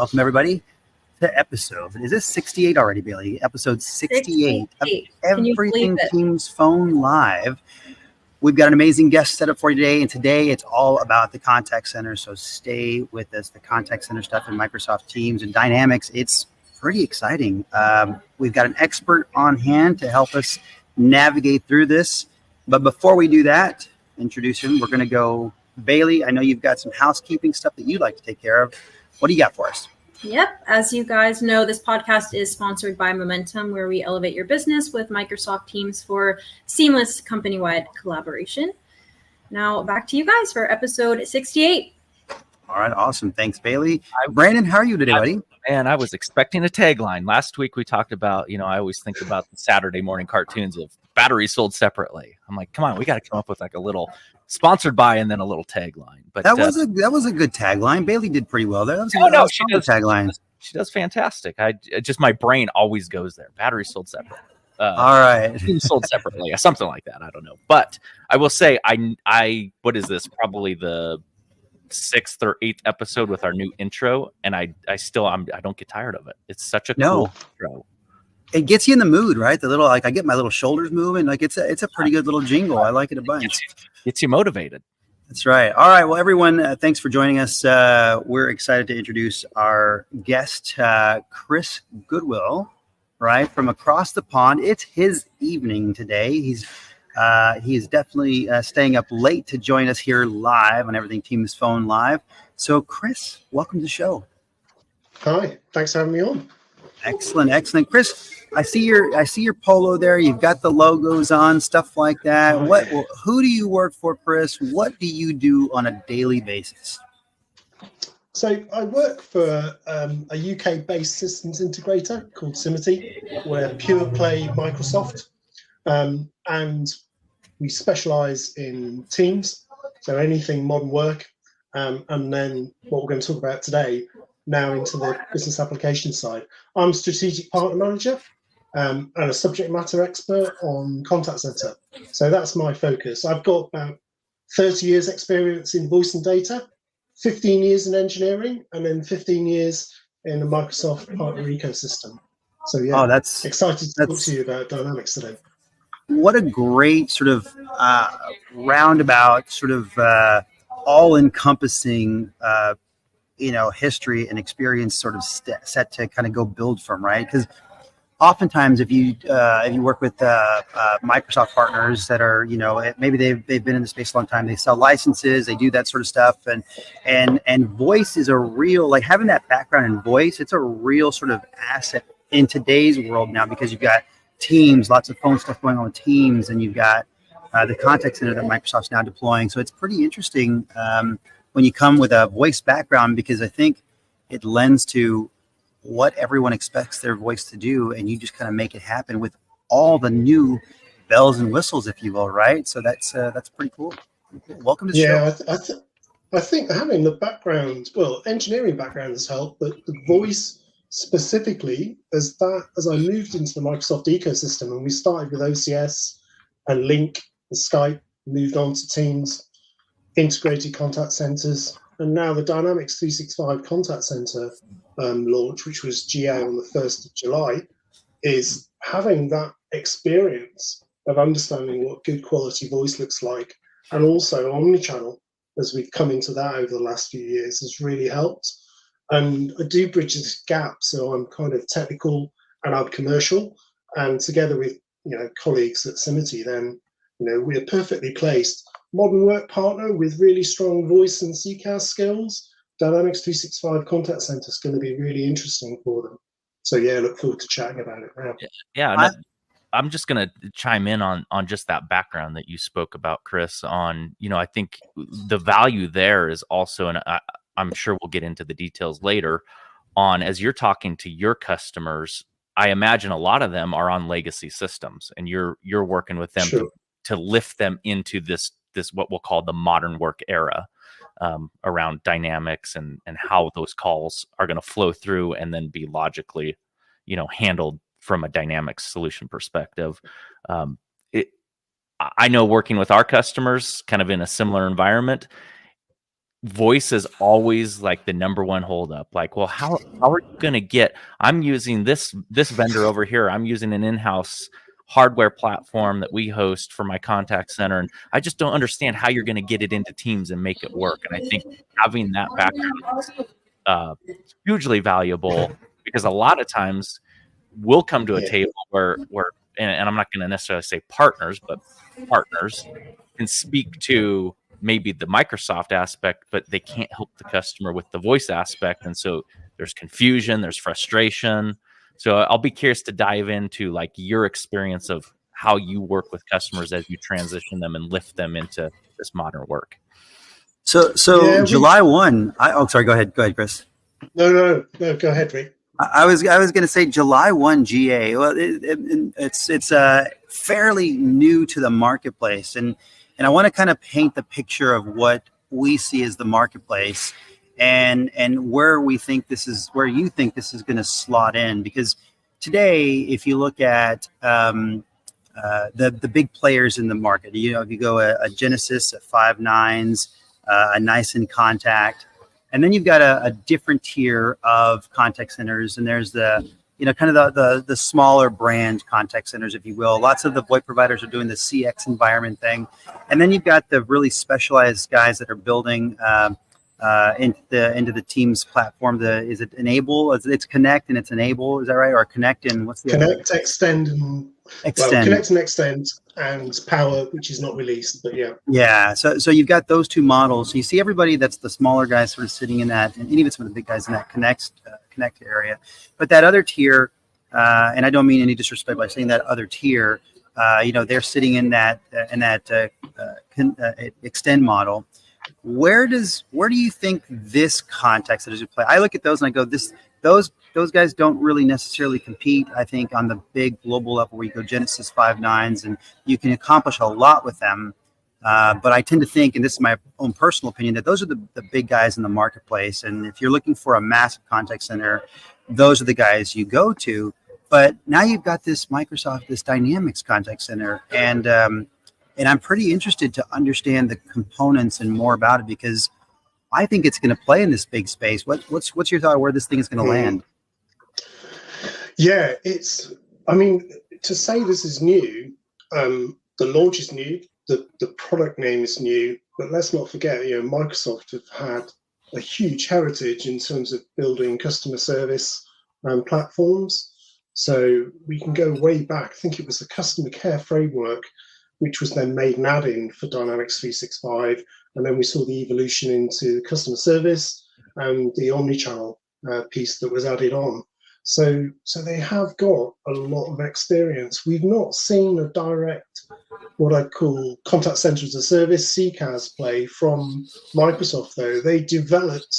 welcome everybody to episode. Is this 68 already, Bailey? Episode 68 of Everything Teams Phone Live. We've got an amazing guest set up for you today, and today it's all about the contact center. So stay with us. The contact center stuff in Microsoft Teams and Dynamics. It's pretty exciting. We've got an expert on hand to help us navigate through this. But before we do that, introduce him. We're going to go, Bailey. I know you've got some housekeeping stuff that you'd like to take care of. What do you got for us? Yep. As you guys know, this podcast is sponsored by Momentum, where we elevate your business with Microsoft Teams for seamless company-wide collaboration. Now back to you guys for episode 68. All right. Awesome. Thanks, Bailey. Brandon, how are you today, buddy? Man, I was expecting a tagline. Last week we talked about, I always think about the Saturday morning cartoons of batteries sold separately. I'm like, come on, we got to come up with like a little sponsored by and then a little tagline. But that was a good tagline. Bailey did pretty well there. She does tagline. She does fantastic. My brain always goes there. Batteries sold separately. All right, sold separately, something like that. I don't know, but I will say, I what is this? Probably the 6th or 8th episode with our new intro, and I don't get tired of it. It's such a cool intro. It gets you in the mood, right? The little, I get my little shoulders moving. Like it's a pretty good little jingle. I like it a bunch. Gets you motivated. That's right. All right. Well, everyone, thanks for joining us. We're excited to introduce our guest, Chris Goodwill, right from across the pond. It's his evening today. He is definitely staying up late to join us here live on Everything Teams Phone Live. So, Chris, welcome to the show. Hi. Thanks for having me on. Excellent. Chris, I see your polo there. You've got the logos on, stuff like that. Who do you work for, Chris? What do you do on a daily basis? So I work for a UK-based systems integrator called Simity. We're pure play Microsoft, and we specialize in Teams, so anything modern work, and then what we're going to talk about today, now into the business application side. I'm a strategic partner manager and a subject matter expert on contact center. So that's my focus. I've got about 30 years experience in voice and data, 15 years in engineering, and then 15 years in the Microsoft partner ecosystem. So yeah, that's excited to talk to you about Dynamics today. What a great sort of roundabout, sort of all-encompassing history and experience sort of set to kind of go build from, right? Because oftentimes if you work with Microsoft partners that are, maybe they've been in the space a long time, they sell licenses, they do that sort of stuff, and voice is a real, like having that background in voice, it's a real sort of asset in today's world now, because you've got Teams, lots of phone stuff going on with Teams, and you've got the contact center that Microsoft's now deploying. So it's pretty interesting when you come with a voice background, because I think it lends to what everyone expects their voice to do, and you just kind of make it happen with all the new bells and whistles, if you will, right? So that's pretty cool. Welcome to the show. Yeah, I think having the background, engineering background has helped, but the voice specifically, as I moved into the Microsoft ecosystem, and we started with OCS and Link and Skype, moved on to Teams, integrated contact centers, and now the Dynamics 365 contact center launch, which was GA on the 1st of July, is having that experience of understanding what good quality voice looks like, and also omnichannel, as we've come into that over the last few years, has really helped. And I do bridge this gap, so I'm kind of technical and I'm commercial, and together with colleagues at Simity, then we're perfectly placed. Modern work partner with really strong voice and CCAS skills. Dynamics 365 contact center is going to be really interesting for them. So yeah, look forward to chatting about it now. Yeah, I'm just going to chime in on just that background that you spoke about, Chris. On I think the value there is also, and I'm sure we'll get into the details later on, as you're talking to your customers. I imagine a lot of them are on legacy systems, and you're working with them to lift them into this what we'll call the modern work era, around Dynamics and how those calls are going to flow through and then be logically, handled from a Dynamics solution perspective. I know working with our customers kind of in a similar environment, voice is always like the number one holdup. Like, well, how are you going to get? I'm using this vendor over here. I'm using an in-house hardware platform that we host for my contact center, and I just don't understand how you're going to get it into Teams and make it work. And I think having that background is hugely valuable, because a lot of times we'll come to a table where and I'm not going to necessarily say partners, but partners can speak to maybe the Microsoft aspect, but they can't help the customer with the voice aspect. And so there's confusion, there's frustration. So I'll be curious to dive into like your experience of how you work with customers as you transition them and lift them into this modern work. So July 1, sorry, go ahead, Chris. No, go ahead, Rick. I was going to say July 1 GA. Well, it's fairly new to the marketplace, and I want to kind of paint the picture of what we see as the marketplace, and where you think this is going to slot in. Because today, if you look at the big players in the market, if you go a Genesis, a Five9s, a Nice Incontact. And then you've got a different tier of contact centers, and there's the smaller brand contact centers, if you will. Lots of the VoIP providers are doing the CX environment thing, and then you've got the really specialized guys that are building into the Teams platform. Is it Enable? It's Connect and it's Enable. Is that right? Or Connect and what's the Connect, Extend, and Connect and Extend, and Power, which is not released, but yeah. Yeah. So you've got those two models. So you see everybody that's the smaller guys sort of sitting in that, and even some of the big guys in that Connect area. But that other tier, and I don't mean any disrespect by saying that other tier, they're sitting in that Extend model. Where do you think this contact center should play? I look at those and I go, those guys don't really necessarily compete, I think, on the big global level where you go Genesis, Five9s, and you can accomplish a lot with them. But I tend to think, and this is my own personal opinion, that those are the big guys in the marketplace. And if you're looking for a massive contact center, those are the guys you go to. But now you've got this Microsoft, this Dynamics contact center, and I'm pretty interested to understand the components and more about it, because I think it's going to play in this big space. What's your thought where this thing is going to land? Yeah, to say this is new, the launch is new, the product name is new, but let's not forget, Microsoft have had a huge heritage in terms of building customer service platforms. So we can go way back. I think it was the customer care framework, which was then made an add-in for Dynamics 365. And then we saw the evolution into customer service and the omnichannel piece that was added on. So they have got a lot of experience. We've not seen a direct, what I call contact center as a service, CCaaS play from Microsoft, though. They developed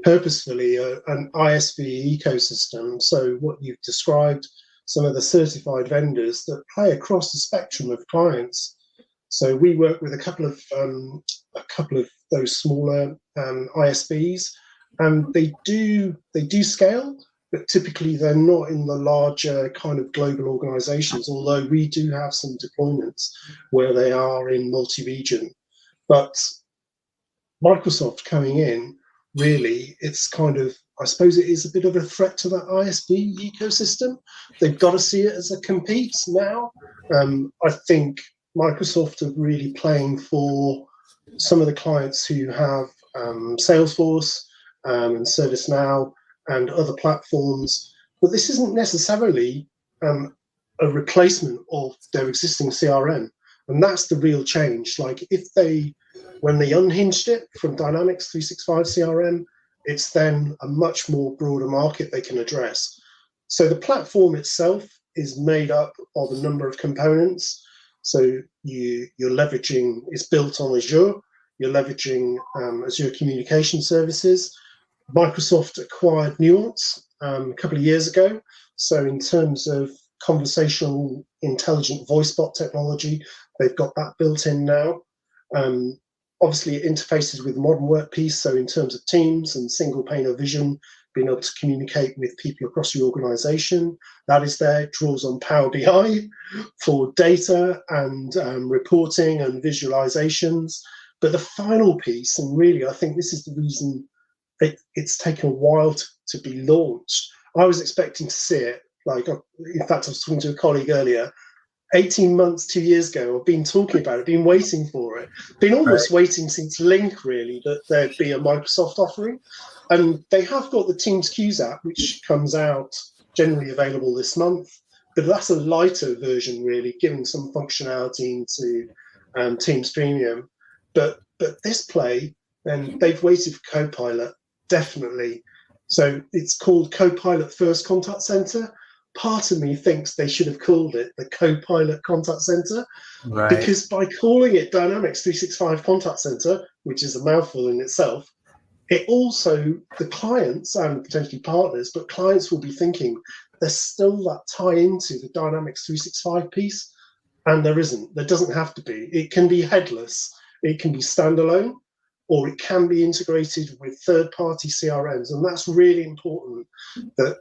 purposefully an ISV ecosystem. So what you've described, some of the certified vendors that play across the spectrum of clients. So we work with a couple of those smaller ISVs, and they do scale, but typically they're not in the larger kind of global organizations, although we do have some deployments where they are in multi-region. But Microsoft coming in, really, it's kind of, I suppose it is a bit of a threat to that ISV ecosystem. They've got to see it as a compete now. I think Microsoft are really playing for some of the clients who have Salesforce and ServiceNow and other platforms, but this isn't necessarily a replacement of their existing CRM, and that's the real change. Like when they unhinged it from Dynamics 365 CRM, it's then a much more broader market they can address. So the platform itself is made up of a number of components. So you're leveraging, it's built on Azure, you're leveraging Azure Communication Services. Microsoft acquired Nuance a couple of years ago. So in terms of conversational intelligent voice bot technology, they've got that built in now. Obviously, it interfaces with modern work piece. So in terms of Teams and single pane of vision, being able to communicate with people across the organization, that is there. It draws on Power BI for data and reporting and visualizations. But the final piece, and really I think this is the reason it's taken a while to be launched. I was expecting to see it, like, in fact, I was talking to a colleague earlier, 18 months, 2 years ago, I've been talking about it, been waiting for it, been almost waiting since Link, really, that there'd be a Microsoft offering. And they have got the Teams Queues app, which comes out generally available this month, but that's a lighter version, really, giving some functionality into Teams Premium. But this play, and they've waited for Copilot, definitely. So it's called Copilot First Contact Center. Part of me thinks they should have called it the Copilot Contact Center, because by calling it Dynamics 365 Contact Center, which is a mouthful in itself, it also, the clients and potentially partners, but clients will be thinking there's still that tie into the Dynamics 365 piece, and there isn't. There doesn't have to be. It can be headless, it can be standalone, or it can be integrated with third-party CRMs, and that's really important that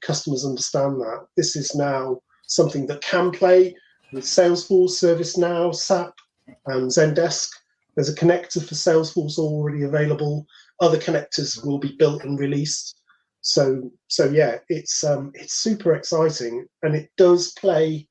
customers understand that. This is now something that can play with Salesforce, ServiceNow, SAP, and Zendesk. There's a connector for Salesforce already available. Other connectors will be built and released. So yeah, it's super exciting, and it does play.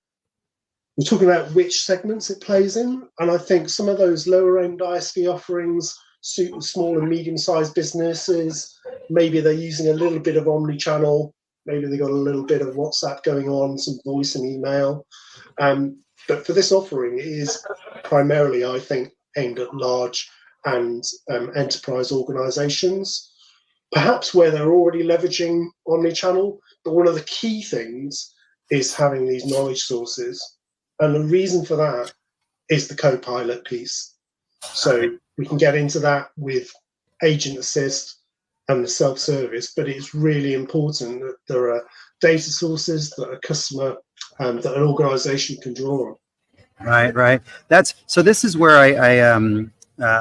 We're talking about which segments it plays in, and I think some of those lower-end ISV offerings suit small and medium-sized businesses. Maybe they're using a little bit of omni-channel. Maybe they got a little bit of WhatsApp going on, some voice and email. But for this offering, it is primarily, I think, aimed at large and enterprise organizations, perhaps where they're already leveraging omni-channel. But one of the key things is having these knowledge sources. And the reason for that is the Copilot piece. So we can get into that with Agent Assist and the self-service, but it's really important that there are data sources that a customer, that an organization can draw on. Right. So this is where I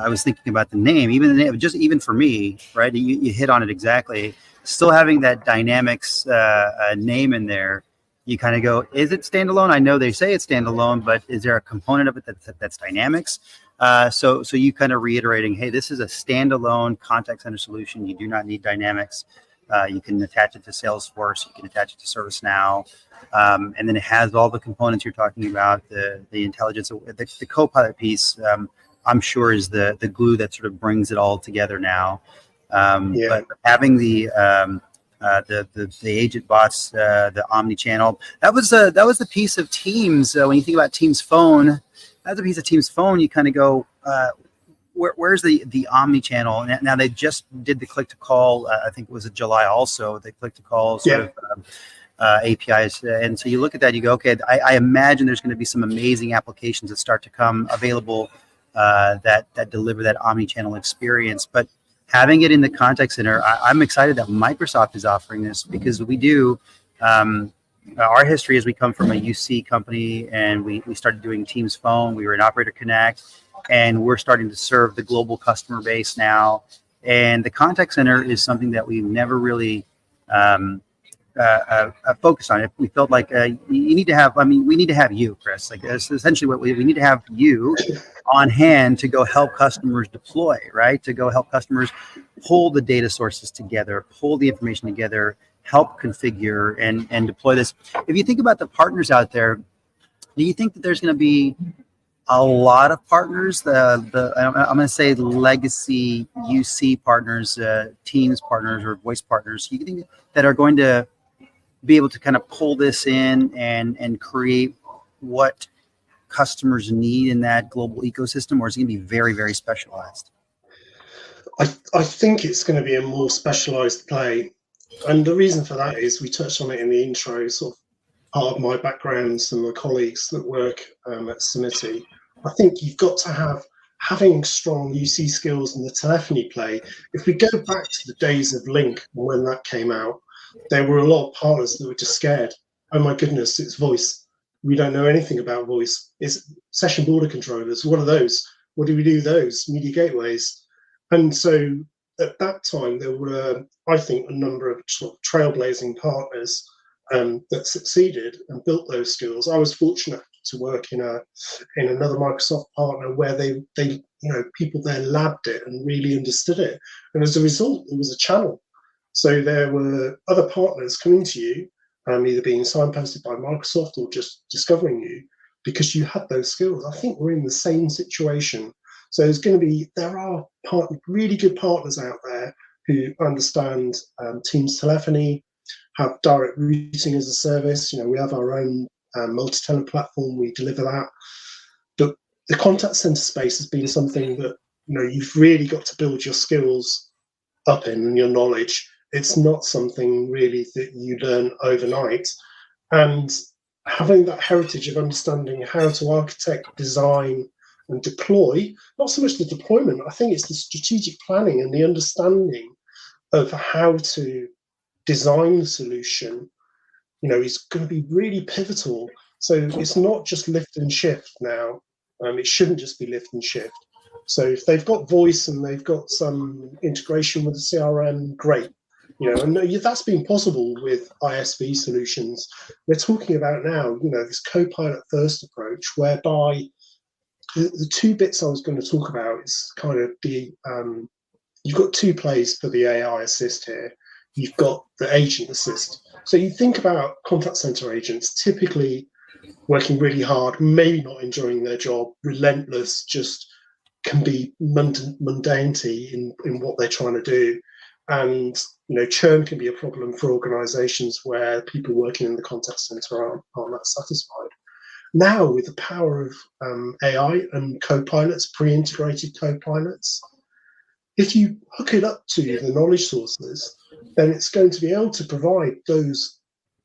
was thinking about the name, even the name, just even for me, right? You hit on it exactly. Still having that Dynamics name in there, you kind of go, is it standalone? I know they say it's standalone, but is there a component of it that's Dynamics? So you kind of reiterating, hey, this is a standalone contact center solution. You do not need Dynamics. You can attach it to Salesforce. You can attach it to ServiceNow. And then it has all the components you're talking about, the intelligence, the Copilot piece, I'm sure is the glue that sort of brings it all together now. But having the agent bots, the omni-channel, that was the piece of Teams. When you think about Teams Phone, that's a piece of Teams Phone. You kind of go, where's the omni-channel? Now they just did the click to call. I think it was in July also. The click to call sort of APIs, and so you look at that, you go, okay. I imagine there's going to be some amazing applications that start to come available that deliver that omni-channel experience. But having it in the contact center, I'm excited that Microsoft is offering this, because we do. Our history is we come from a UC company, and we started doing Teams Phone. We were in Operator Connect, and we're starting to serve the global customer base now. And the contact center is something that we've never really focused on. It. We felt like you need to have. I mean, we need to have you, Chris. Like that's essentially what we need to have you on hand to go help customers deploy, right? To go help customers pull the data sources together, pull the information together, help configure and deploy this. If you think about the partners out there, do you think that there's going to be a lot of partners? I'm going to say legacy UC partners, Teams partners, or voice partners. You think that are going to be able to kind of pull this in and create what customers need in that global ecosystem, or is it going to be very, very specialized? I think it's going to be a more specialized play. And the reason for that is we touched on it in the intro, sort of part of my background, some of my colleagues that work at Simity. I think you've got to having strong UC skills in the telephony play. If we go back to the days of Link, when that came out, there were a lot of partners that were just scared. Oh my goodness, it's voice. We don't know anything about voice. It's session border controllers. What are those? What do we do with those? Media gateways. And so at that time, there were, I think, a number of sort of trailblazing partners that succeeded and built those skills. I was fortunate to work in another Microsoft partner where they people there labbed it and really understood it. And as a result, it was a channel. So there were other partners coming to you, either being signposted by Microsoft or just discovering you because you had those skills. I think we're in the same situation. So there are really good partners out there who understand Teams telephony, have direct routing as a service. We have our own multi-tenant platform. We deliver that. But the contact center space has been something that you've really got to build your skills up in and your knowledge. It's not something really that you learn overnight. And having that heritage of understanding how to architect, design, and deploy, not so much the deployment, I think it's the strategic planning and the understanding of how to design the solution, is going to be really pivotal. So it's not just lift and shift now. It shouldn't just be lift and shift. So if they've got voice and they've got some integration with the CRM, great. And that's been possible with ISV solutions. We're talking about now, this co-pilot first approach, whereby the two bits I was going to talk about is kind of you've got two plays for the AI assist here. You've got the agent assist. So you think about contact center agents typically working really hard, maybe not enjoying their job, relentless, just can be mundanity in what they're trying to do. And churn can be a problem for organizations where people working in the contact center aren't that satisfied. Now, with the power of AI and co-pilots, pre-integrated co-pilots, if you hook it up to the knowledge sources, then it's going to be able to provide that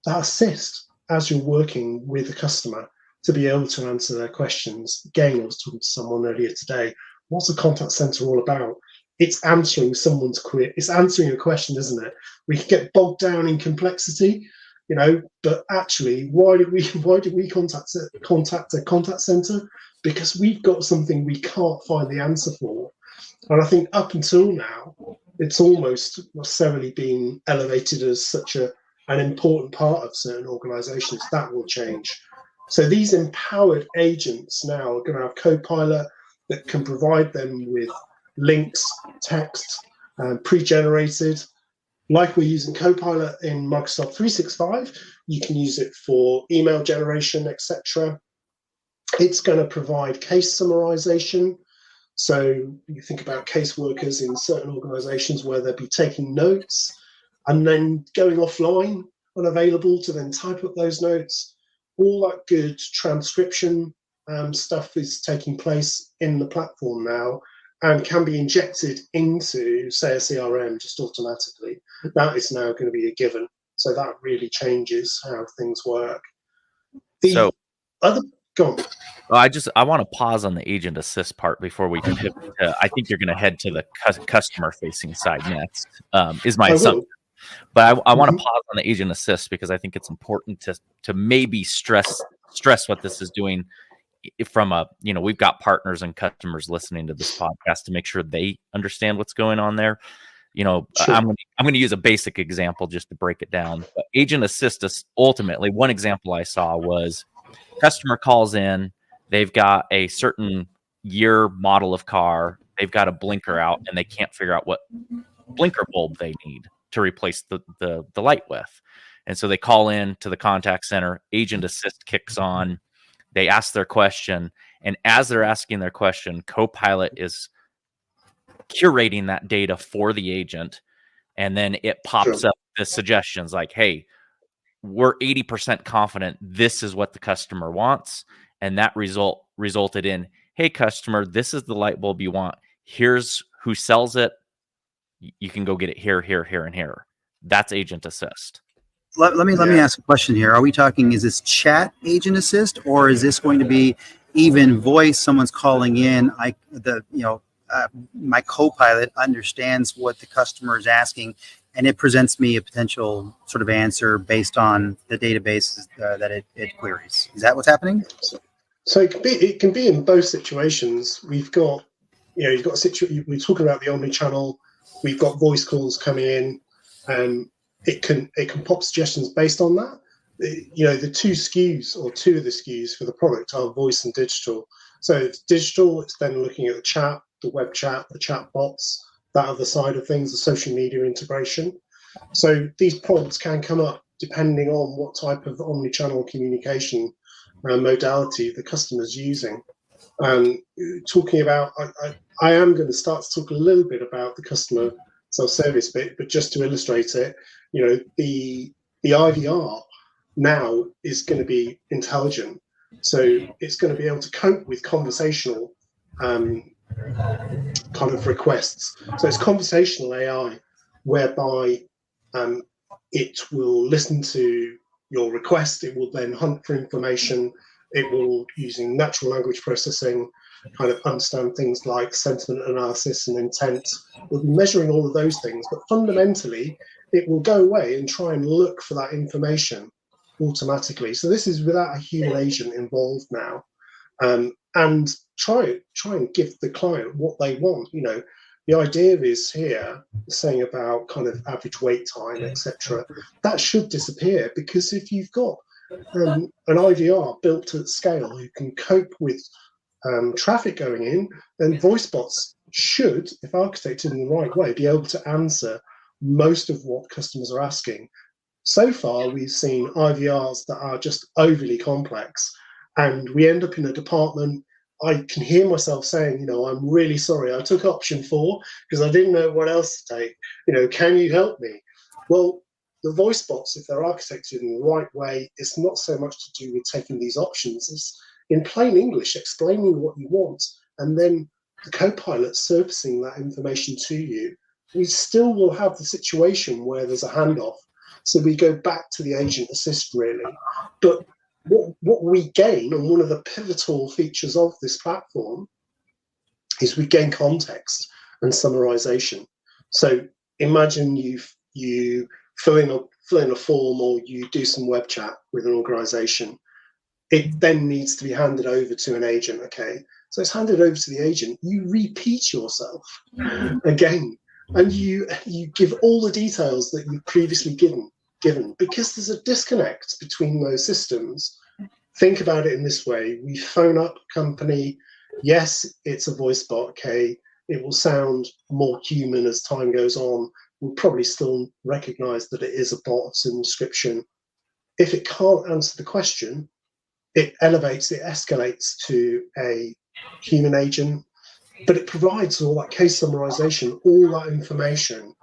assist as you're working with the customer to be able to answer their questions. Again, I was talking to someone earlier today. What's a contact center all about? It's answering someone's query. It's answering a question, isn't it? We can get bogged down in complexity, but actually, why did we contact a contact center? Because we've got something we can't find the answer for. And I think up until now, it's almost necessarily been elevated as such an important part of certain organizations. That will change. So these empowered agents now are going to have co-pilot that can provide them with links, text, pre-generated. Like we're using Copilot in Microsoft 365, you can use it for email generation, etc. It's going to provide case summarization. So you think about caseworkers in certain organizations where they'll be taking notes and then going offline, unavailable to then type up those notes. All that good transcription stuff is taking place in the platform now and can be injected into, say, a CRM just automatically. That is now going to be a given. So that really changes how things work. Go on. Well, I want to pause on the agent assist part before we pivot to, I think you're going to head to the customer facing side next, is my assumption. But I want to pause on the agent assist because I think it's important to maybe stress what this is doing from we've got partners and customers listening to this podcast to make sure they understand what's going on there. Sure. I'm going to use a basic example just to break it down. But agent assist is ultimately, one example I saw was customer calls in, they've got a certain year model of car, they've got a blinker out and they can't figure out what blinker bulb they need to replace the light with. And so they call in to the contact center, agent assist kicks on, they ask their question, and as they're asking their question, Copilot is curating that data for the agent, and then it pops up the suggestions like, hey, we're 80% confident this is what the customer wants, and that resulted in, hey, customer, this is the light bulb you want. Here's who sells it. You can go get it here, here, here, and here. That's agent assist. Let me ask a question here. Are we talking, is this chat agent assist, or is this going to be even voice? Someone's calling in. My Copilot understands what the customer is asking, and it presents me a potential sort of answer based on the database that it queries. Is that what's happening? So it can be in both situations. We've got, you've got a situation. We're talking about the omni-channel. We've got voice calls coming in, and it can pop suggestions based on that. The two of the SKUs for the product are voice and digital. So it's digital. It's then looking at the chat the web chat, the chat bots, that other side of things, the social media integration. So these prompts can come up depending on what type of omni-channel communication modality the customer's using. Talking about, I am going to start to talk a little bit about the customer self-service bit, but just to illustrate it, the IVR now is going to be intelligent. So it's going to be able to cope with conversational kind of requests. So it's conversational AI, whereby it will listen to your request, it will then hunt for information, it will, using natural language processing, kind of understand things like sentiment analysis and intent. We'll be measuring all of those things, but fundamentally, it will go away and try and look for that information automatically. So this is without a human agent involved now, and try and give the client what they want. The idea is here saying about kind of average wait time, etc. That should disappear, because if you've got an IVR built at scale who can cope with traffic going in, then voice bots should, if architected in the right way, be able to answer most of what customers are asking. So far, we've seen IVRs that are just overly complex, and we end up in a department. I can hear myself saying, I'm really sorry, I took option 4 because I didn't know what else to take. Can you help me? Well, the voice bots, if they're architected in the right way, it's not so much to do with taking these options. It's in plain English, explaining what you want, and then the co-pilot surfacing that information to you. We still will have the situation where there's a handoff. So we go back to the agent assist, really. But what we gain, and one of the pivotal features of this platform, is we gain context and summarization. So imagine you fill in a form, or you do some web chat with an organization. It then needs to be handed over to an agent, okay? So it's handed over to the agent. You repeat yourself again, and you give all the details that you've previously given, because there's a disconnect between those systems. Think about it in this way. We phone up a company. Yes, it's a voice bot, okay? It will sound more human as time goes on. We'll probably still recognize that it is a bot, it's an inscription. If it can't answer the question, it escalates to a human agent, but it provides all that case summarization, all that information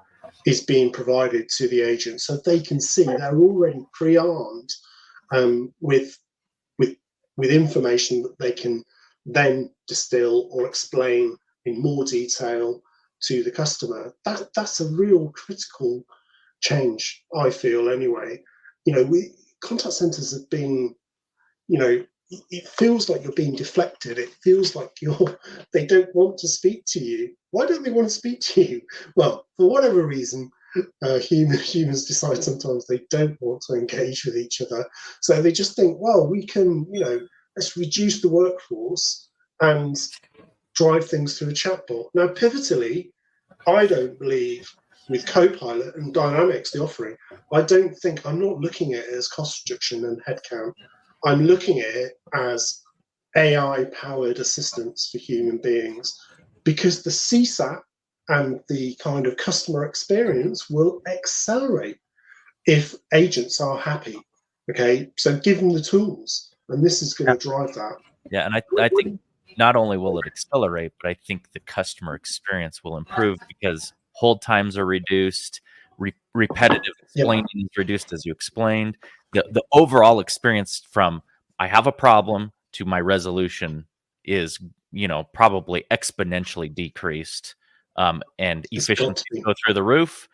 is being provided to the agent, so they can see they're already pre-armed with information that they can then distill or explain in more detail to the customer. That's a real critical change, I feel, anyway. Contact centers have been, it feels like you're being deflected. It feels like they don't want to speak to you. Why don't they want to speak to you? Well, for whatever reason, humans decide sometimes they don't want to engage with each other. So they just think, well, we can, let's reduce the workforce and drive things through a chatbot. Now, pivotally, I don't believe with Copilot and Dynamics, the offering, I'm not looking at it as cost reduction and headcount. I'm looking at it as AI-powered assistance for human beings, because the CSAT and the kind of customer experience will accelerate if agents are happy. Okay, so give them the tools, and this is going to drive that. Yeah, and I think not only will it accelerate, but I think the customer experience will improve, because hold times are reduced, repetitive explaining is reduced, as you explained. The overall experience from I have a problem to my resolution is, probably exponentially decreased, and efficiency go through the roof.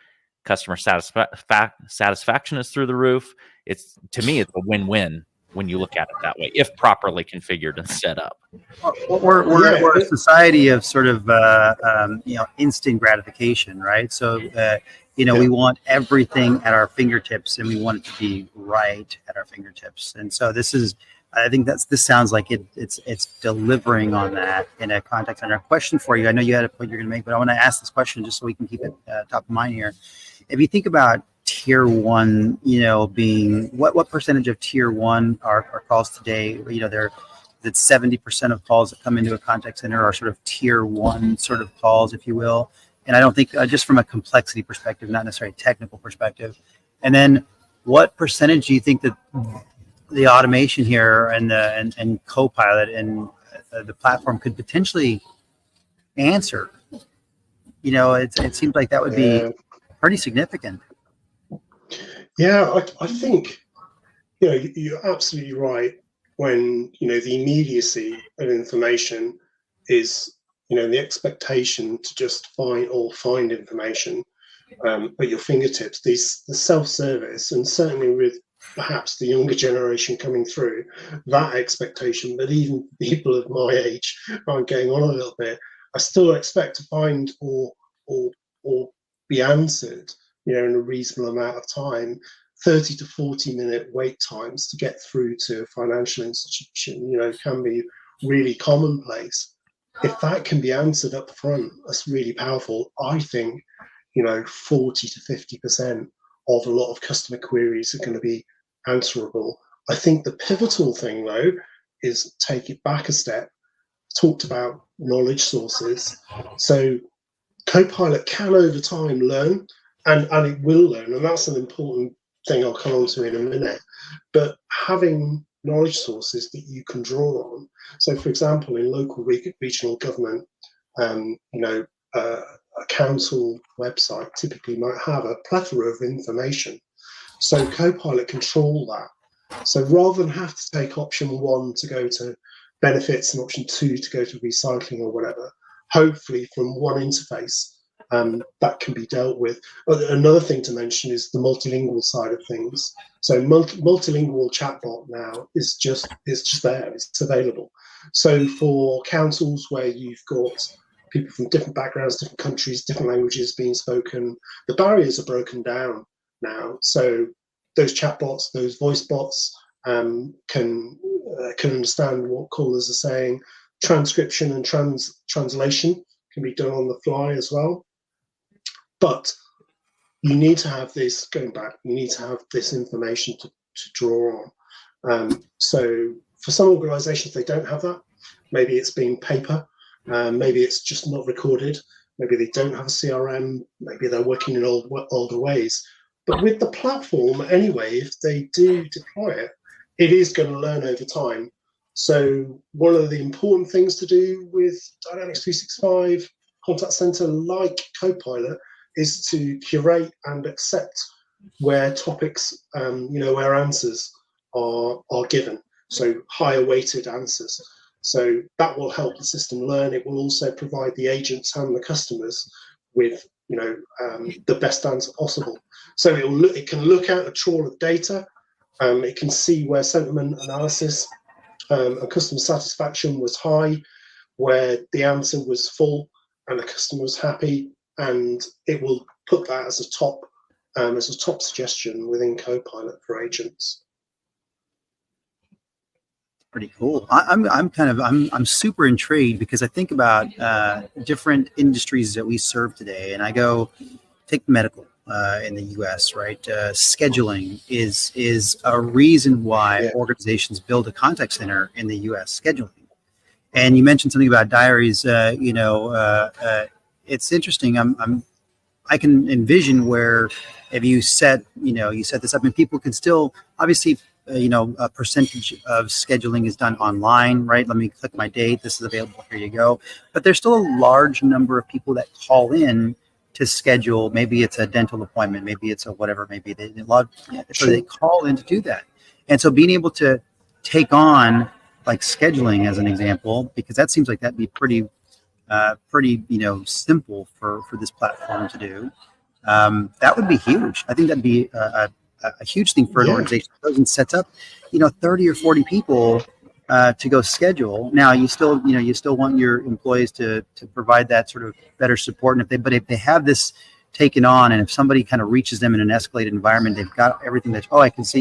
Customer satisfaction is through the roof. To me, it's a win-win when you look at it that way, if properly configured and set up. We're a society of sort of instant gratification, right? So we want everything at our fingertips, and we want it to be right at our fingertips. And so this sounds like it's delivering on that in a contact center. Question for you: I know you had a point you're going to make, but I want to ask this question just so we can keep it top of mind here. If you think about tier one, being what percentage of tier one are calls today? that 70% of calls that come into a contact center are sort of tier one sort of calls, if you will. And I don't think just from a complexity perspective, not necessarily a technical perspective. And then what percentage do you think that the automation here and Copilot and the platform could potentially answer? It seems like that would be pretty significant. Yeah, I think, you're absolutely right when, the immediacy of information is, the expectation to just find information at your fingertips. The self-service, and certainly with perhaps the younger generation coming through, that expectation, but even people of my age are going on a little bit, I still expect to find or be answered, in a reasonable amount of time. 30 to 40-minute wait times to get through to a financial institution, can be really commonplace. If that can be answered up front, that's really powerful. I think, 40 to 50% of a lot of customer queries are going to be answerable. I think the pivotal thing, though, is take it back a step. Talked about knowledge sources. So Copilot can over time learn, and it will learn, and that's an important thing I'll come on to in a minute. But having knowledge sources that you can draw on. So, for example, in local regional government, a council website typically might have a plethora of information. So Copilot control that. So rather than have to take option 1 to go to benefits and option 2 to go to recycling or whatever, hopefully from one interface, that can be dealt with. Another thing to mention is the multilingual side of things. So multilingual chatbot now is just there, it's available. So for councils where you've got people from different backgrounds, different countries, different languages being spoken, the barriers are broken down now. So those chatbots, those voice bots can understand what callers are saying. Transcription and translation can be done on the fly as well. But you need to have this, going back, you need to have this information to draw on. So for some organizations, they don't have that. Maybe it's being paper. Maybe it's just not recorded. Maybe they don't have a CRM. Maybe they're working in older ways. But with the platform, anyway, if they do deploy it, it is going to learn over time. So one of the important things to do with Dynamics 365 Contact Center, like Copilot, is to curate and accept where topics, where answers are given. So higher weighted answers. So that will help the system learn. It will also provide the agents and the customers with, the best answer possible. So it can look at a trawl of data. It can see where sentiment analysis and customer satisfaction was high, where the answer was full and the customer was happy, and it will put that as a top suggestion within Copilot for agents. Pretty cool. I'm super intrigued because I think about different industries that we serve today, and I go take medical in the U.S. Right, scheduling is a reason why organizations build a contact center in the U.S. Scheduling, and you mentioned something about diaries. It's interesting. I can envision where if you set this up, and people can still obviously. A percentage of scheduling is done online, right? Let me click my date. This is available. Here you go. But there's still a large number of people that call in to schedule. Maybe it's a dental appointment. Maybe it's a whatever. Maybe so they call in to do that. And so being able to take on like scheduling as an example, because that seems like that'd be pretty simple for this platform to do. That would be huge. I think that'd be a huge thing for an organization that goes and sets up, 30 or 40 people to go schedule. Now you still want your employees to provide that sort of better support. And if they have this taken on, and if somebody kind of reaches them in an escalated environment, they've got everything that, I can see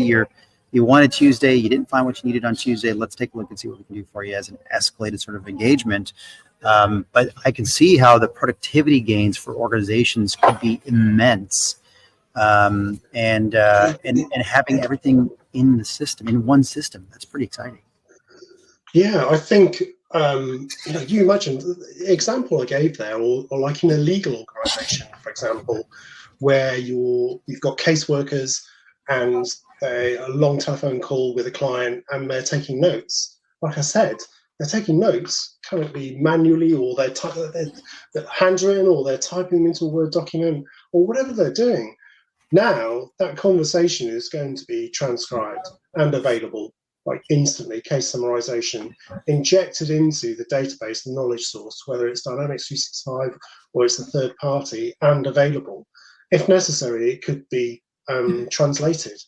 you wanted Tuesday, you didn't find what you needed on Tuesday. Let's take a look and see what we can do for you as an escalated sort of engagement. But I can see how the productivity gains for organizations could be immense. And having everything in the system, in one system, that's pretty exciting. Yeah, I think you imagine the example I gave there, or like in a legal organisation, for example, where you've got caseworkers and a long telephone call with a client, and they're taking notes. Like I said, they're taking notes currently manually, or they're handwritten, or they're typing them into a Word document, or whatever they're doing. Now that conversation is going to be transcribed and available like instantly, case summarization, injected into the database, the knowledge source, whether it's Dynamics 365 or it's a third party, and available. If necessary, it could be translated.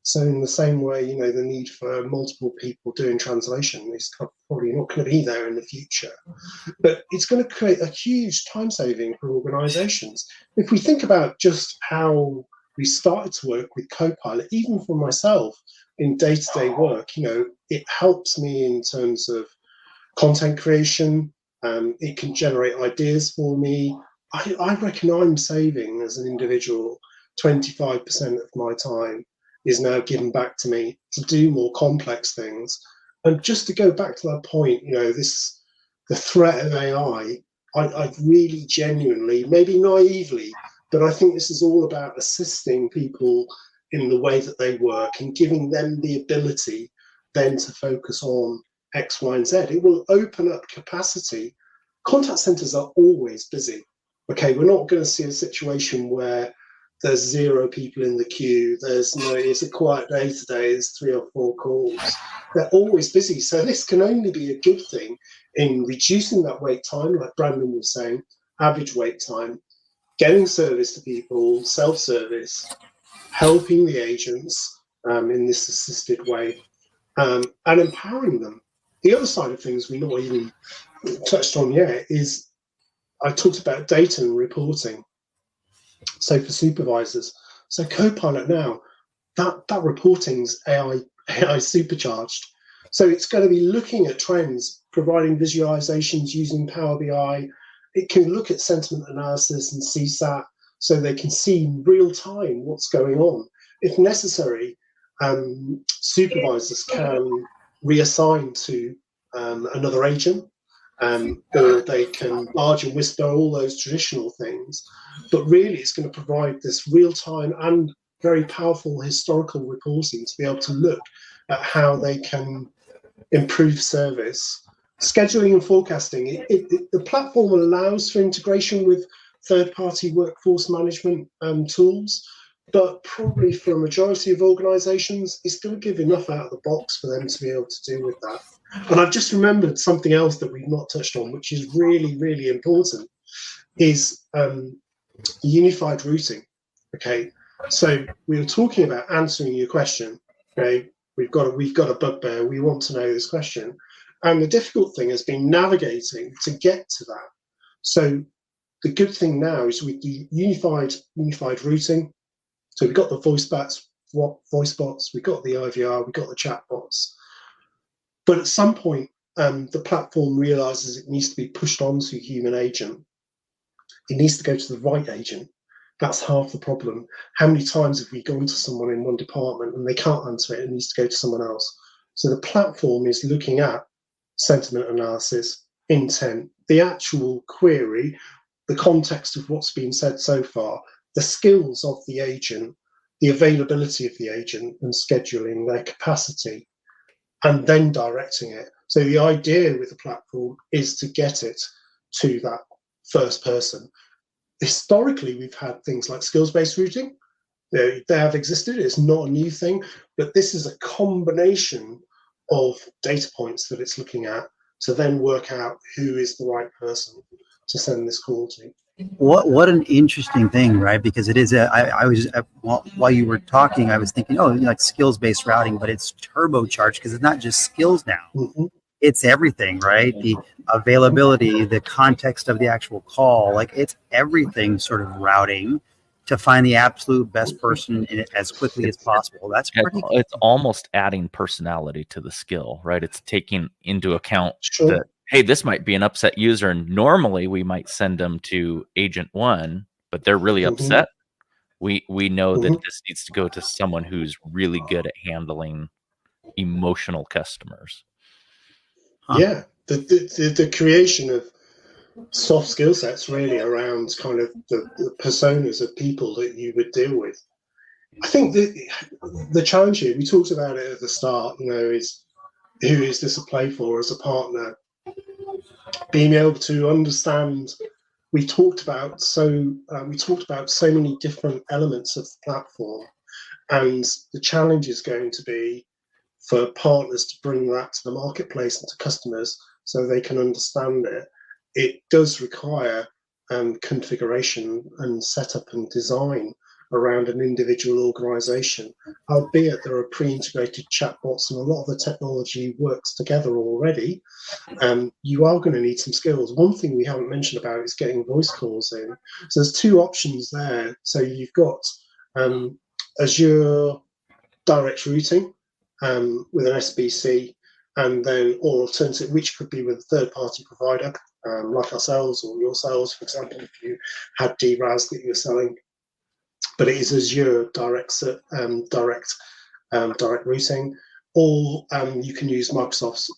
So in the same way, the need for multiple people doing translation is probably not going to be there in the future. But it's going to create a huge time saving for organizations. If we think about just how we started to work with Copilot, even for myself in day-to-day work, it helps me in terms of content creation. It can generate ideas for me. I reckon I'm saving as an individual 25% of my time is now given back to me to do more complex things. And just to go back to that point, the threat of AI, I really genuinely, maybe naively, but I think this is all about assisting people in the way that they work and giving them the ability then to focus on X, Y, and Z. It will open up capacity. Contact centers are always busy. Okay, we're not going to see a situation where there's 0 people in the queue. It's a quiet day today. There's 3 or 4 calls. They're always busy. So this can only be a good thing in reducing that wait time, like Brandon was saying, average wait time, getting service to people, self-service, helping the agents in this assisted way, and empowering them. The other side of things we've not even touched on yet is I talked about data and reporting. So for supervisors, so Copilot now, that reporting's AI supercharged. So it's going to be looking at trends, providing visualizations using Power BI. It can look at sentiment analysis and CSAT, so they can see in real time what's going on. If necessary, supervisors can reassign to another agent, or they can barge and whisper, all those traditional things. But really, it's going to provide this real-time and very powerful historical reporting to be able to look at how they can improve service. Scheduling and forecasting, the platform allows for integration with third-party workforce management tools, but probably for a majority of organizations, it's going to give enough out of the box for them to be able to deal with that. And I've just remembered something else that we've not touched on, which is really, really important, is unified routing. Okay, so we were talking about answering your question. Okay, we've got a bugbear. We want to know this question, and the difficult thing has been navigating to get to that. So the good thing now is with the unified routing. So we've got the voice bots, we've got the IVR, we've got the chat bots. But at some point, the platform realizes it needs to be pushed onto a human agent. It needs to go to the right agent. That's half the problem. How many times have we gone to someone in one department and they can't answer it, it needs to go to someone else? So the platform is looking at sentiment analysis, intent, the actual query, the context of what's been said so far, the skills of the agent, the availability of the agent, and scheduling their capacity, and then directing it. So the idea with the platform is to get it to that first person. Historically, we've had things like skills-based routing. They have existed. It's not a new thing, but this is a combination of data points that it's looking at to then work out who is the right person to send this call to. What an interesting thing, right? Because it is I was while you were talking, I was thinking, like skills-based routing, but it's turbocharged because it's not just skills now. Mm-hmm. It's everything, right? The availability, the context of the actual call, like it's everything sort of routing to find the absolute best person in it as quickly as possible. That's pretty cool. It's almost adding personality to the skill, right? It's taking into account Sure. that, hey, this might be an upset user, and normally we might send them to agent 1, but they're really upset. We know that this needs to go to someone who's really good at handling emotional customers. Huh. Yeah, the creation of soft skill sets really around kind of the personas of people that you would deal with. I think the challenge here, we talked about it at the start, is who is this a play for as a partner? Being able to understand, we talked about so many different elements of the platform, and the challenge is going to be for partners to bring that to the marketplace and to customers so they can understand it. It does require configuration and setup and design around an individual organization, albeit there are pre-integrated chatbots and a lot of the technology works together already. You are going to need some skills. One thing we haven't mentioned about is getting voice calls in. So there's two options there. So you've got Azure direct routing with an SBC, and then or alternative, which could be with a third-party provider like ourselves or yourselves, for example, if you had DRAS that you were selling. But it is Azure direct routing, or you can use Microsoft's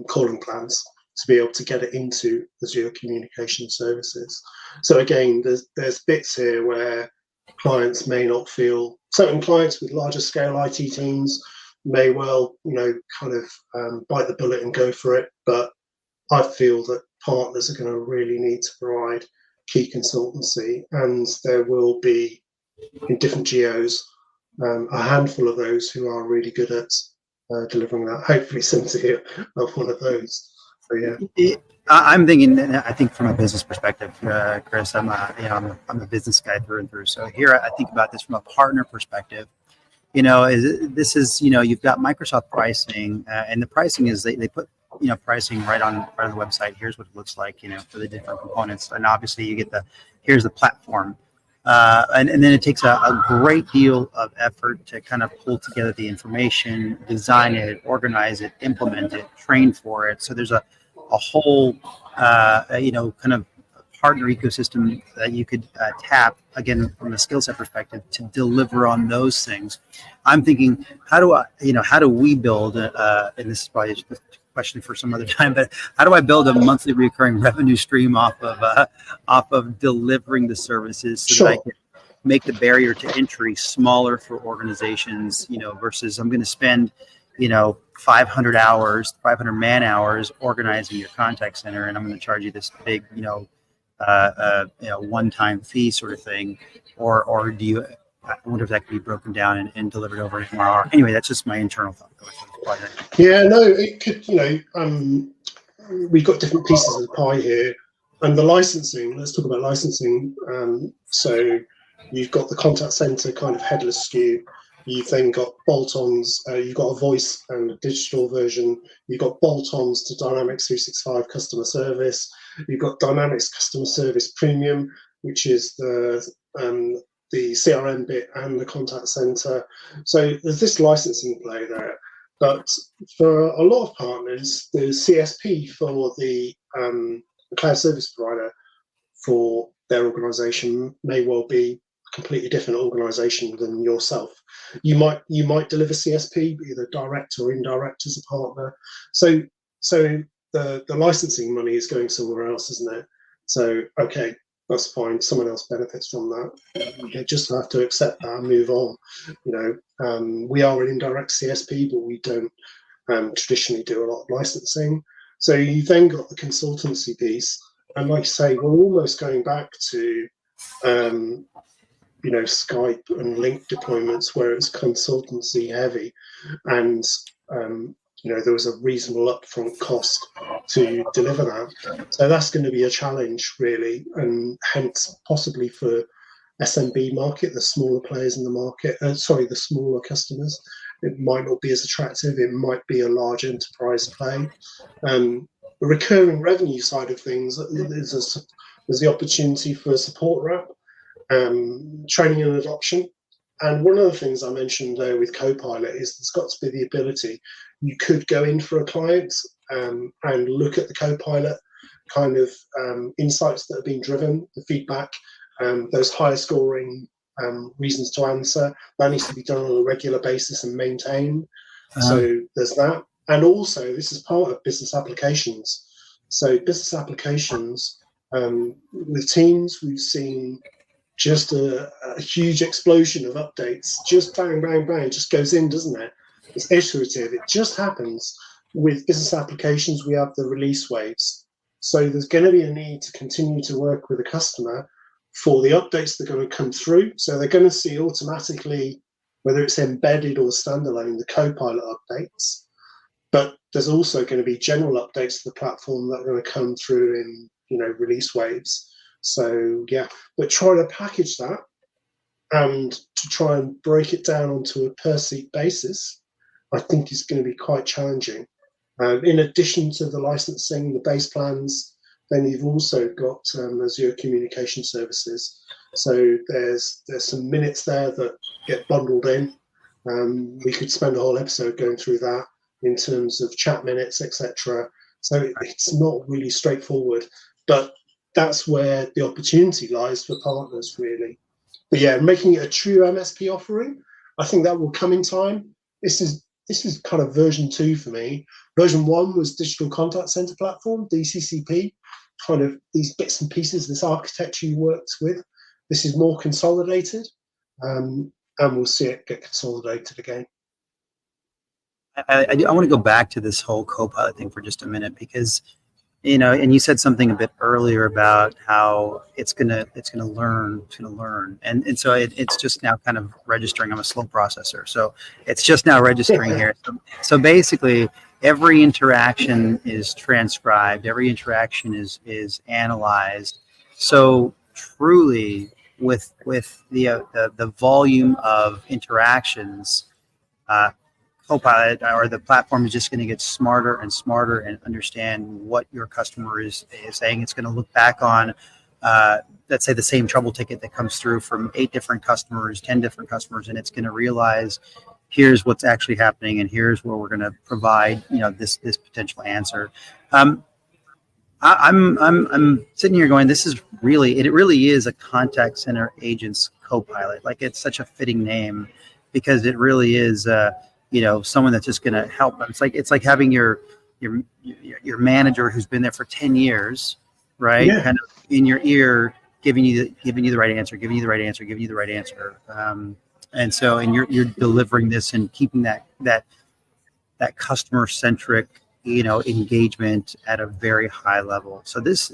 calling plans to be able to get it into Azure Communication Services. So again, there's bits here where clients may not feel, certain clients with larger scale IT teams may well, kind of bite the bullet and go for it. But I feel that partners are going to really need to provide key consultancy, and there will be in different geos a handful of those who are really good at delivering that. Hopefully, Cynthia of one of those. So yeah. I'm thinking. I think from a business perspective, Chris, I'm a business guy through and through. So here, I think about this from a partner perspective. You've got Microsoft pricing, and the pricing is they put pricing right on the website. Here's what it looks like, for the different components, and obviously you get here's the platform, and then it takes a great deal of effort to kind of pull together the information, design it, organize it, implement it, train for it. So there's a whole kind of partner ecosystem that you could tap, again, from a skill set perspective, to deliver on those things. I'm thinking, how do we build, and this is probably a question for some other time, but how do I build a monthly recurring revenue stream off of delivering the services so that I can make the barrier to entry smaller for organizations, versus I'm going to spend 500 man hours organizing your contact center, and I'm going to charge you this big, one-time fee sort of thing, or do you? I wonder if that could be broken down and delivered over an MRR. Anyway, that's just my internal thought. Yeah, no, it could. We've got different pieces of the pie here, and the licensing. Let's talk about licensing. So you've got the contact center kind of headless SKU. You've then got bolt-ons. You've got a voice and a digital version. You've got bolt-ons to Dynamics 365 customer service. You've got Dynamics Customer Service Premium, which is the CRM bit and the contact center. So there's this licensing play there. But for a lot of partners, the CSP for the cloud service provider for their organization may well be a completely different organization than yourself. You might deliver CSP, either direct or indirect as a partner. So the licensing money is going somewhere else, isn't it? So, okay, that's fine. Someone else benefits from that. You just have to accept that and move on. We are an indirect CSP, but we don't traditionally do a lot of licensing. So you then got the consultancy piece, and like I say, we're almost going back to Skype and Link deployments where it's consultancy heavy, and there was a reasonable upfront cost to deliver that. So that's going to be a challenge, really, and hence possibly for SMB market, the smaller players in the market, the smaller customers, it might not be as attractive. It might be a large enterprise play. The recurring revenue side of things, there's the opportunity for a support rep, training and adoption. And one of the things I mentioned there with Copilot is there's got to be the ability. You could go in for a client and look at the Copilot kind of insights that have been driven, the feedback, those higher scoring reasons to answer. That needs to be done on a regular basis and maintained. So there's that. And also, this is part of business applications. So business applications, with Teams, we've seen just a huge explosion of updates. Just bang, bang, bang, it just goes in, doesn't it? It's iterative. It just happens. With business applications, we have the release waves. So there's going to be a need to continue to work with the customer for the updates that are going to come through. So they're going to see automatically, whether it's embedded or standalone, the Copilot updates. But there's also going to be general updates to the platform that are going to come through in, release waves. So yeah, but trying to package that and to try and break it down onto a per seat basis, I think is going to be quite challenging. In addition to the licensing, the base plans, then you've also got Azure Communication Services. So there's some minutes there that get bundled in. We could spend a whole episode going through that in terms of chat minutes, etc. So it's not really straightforward, but that's where the opportunity lies for partners, really. But yeah, making it a true MSP offering, I think that will come in time. This is kind of version 2 for me. Version 1 was Digital Contact Center Platform, DCCP, kind of these bits and pieces, this architecture you worked with. This is more consolidated, and we'll see it get consolidated again. I want to go back to this whole Copilot thing for just a minute, because and you said something a bit earlier about how it's gonna learn, and so it's just now kind of registering. I'm a slow processor, so it's just now registering here. So basically, every interaction is transcribed, every interaction is analyzed. So truly, with the volume of interactions, Copilot or the platform is just going to get smarter and smarter and understand what your customer is saying. It's going to look back on, let's say, the same trouble ticket that comes through from 8 different customers, 10 different customers, and it's going to realize, here's what's actually happening, and here's where we're going to provide, this potential answer. I'm sitting here going, it really is a contact center agent's Copilot. Like, it's such a fitting name, because it really is. Someone that's just going to help them. It's like having your manager who's been there for 10 years, right? Yeah. Kind of in your ear, giving you the right answer. And you're delivering this and keeping that customer centric, engagement at a very high level. So this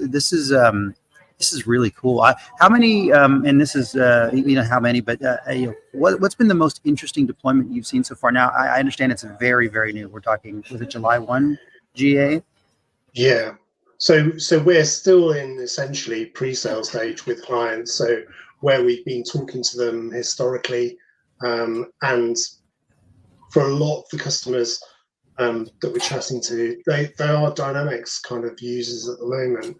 is really cool. How many? And this is how many, but what's been the most interesting deployment you've seen so far? Now I understand it's very, very new. We're talking, was it July 1 GA? Yeah. So we're still in essentially pre-sale stage with clients. So where we've been talking to them historically, and for a lot of the customers that we're chatting to, they are Dynamics kind of users at the moment.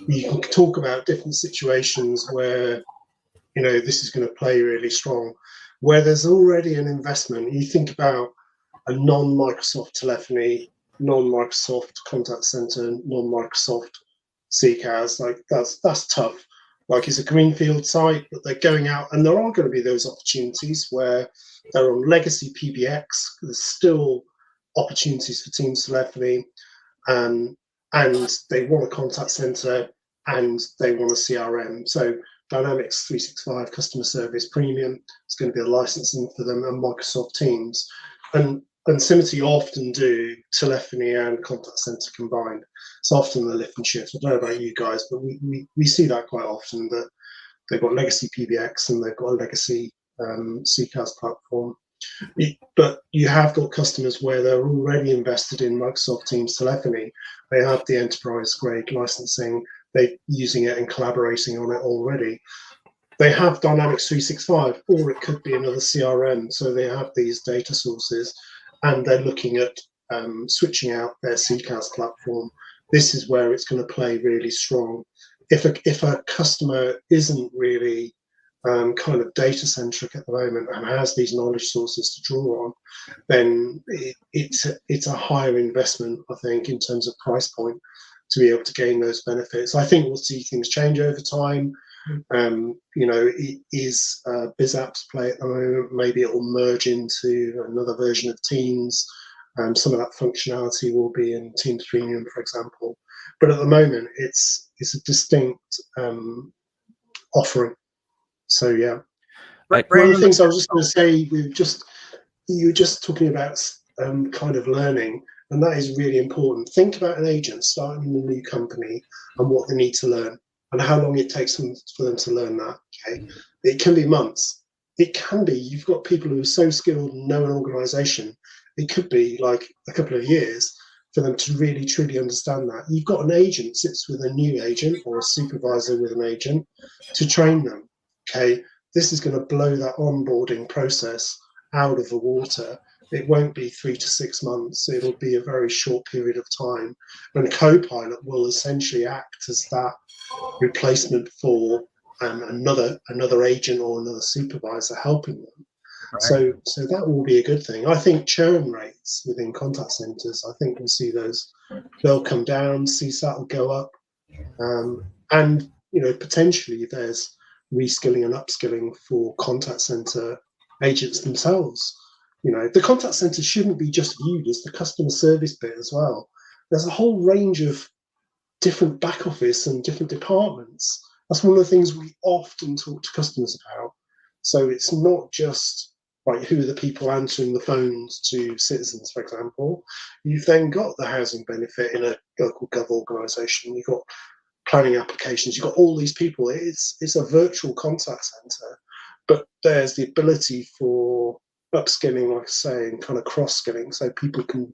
You can talk about different situations where, this is going to play really strong, where there's already an investment. You think about a non-Microsoft telephony, non-Microsoft contact center, non-Microsoft CCaaS, like that's tough. Like, it's a greenfield site, but they're going out, and there are going to be those opportunities where they're on legacy PBX. There's still opportunities for Teams telephony, and they want a contact center, and they want a CRM. So Dynamics 365 Customer Service Premium is going to be a licensing for them, and Microsoft Teams. And Simity often do telephony and contact center combined. It's often the lift and shift. I don't know about you guys, but we see that quite often, that they've got legacy PBX and they've got a legacy CCaaS platform. But you have got customers where they're already invested in Microsoft Teams telephony. They have the enterprise grade licensing. They're using it and collaborating on it already. They have Dynamics 365, or it could be another CRM. So they have these data sources, and they're looking at switching out their CCaaS platform. This is where it's going to play really strong. If a customer isn't really kind of data centric at the moment and has these knowledge sources to draw on, then it's a higher investment, I think, in terms of price point, to be able to gain those benefits. I think we'll see things change over time. It is BizApps play at the moment. Maybe it will merge into another version of Teams. Some of that functionality will be in Teams Premium, for example. But at the moment, it's a distinct offering. So yeah. Right, One of Brandon, the things I was just going to say, you were just talking about kind of learning, and that is really important. Think about an agent starting in a new company and what they need to learn and how long it takes for them to learn that. Okay, it can be months. It can be you've got people who are so skilled and know an organization. It could be like a couple of years for them to really truly understand that. You've got an agent sits with a new agent or a supervisor with an agent to train them. Okay, this is going to blow that onboarding process out of the water. It won't be 3 to 6 months. It'll be a very short period of time. And Copilot will essentially act as that replacement for another agent or another supervisor helping them. right. So that will be a good thing. I think churn rates within contact centers, I think we'll see those. They'll come down, CSAT will go up. And, potentially there's reskilling and upskilling for contact center agents themselves. The contact center shouldn't be just viewed as the customer service bit as well. There's a whole range of different back office and different departments. That's one of the things we often talk to customers about. So it's not just who are the people answering the phones to citizens, for example. You've then got the housing benefit in a local gov organisation. You've got planning applications. You've got all these people. It's a virtual contact centre, but there's the ability for upskilling, like I say, and kind of cross-skilling, so people can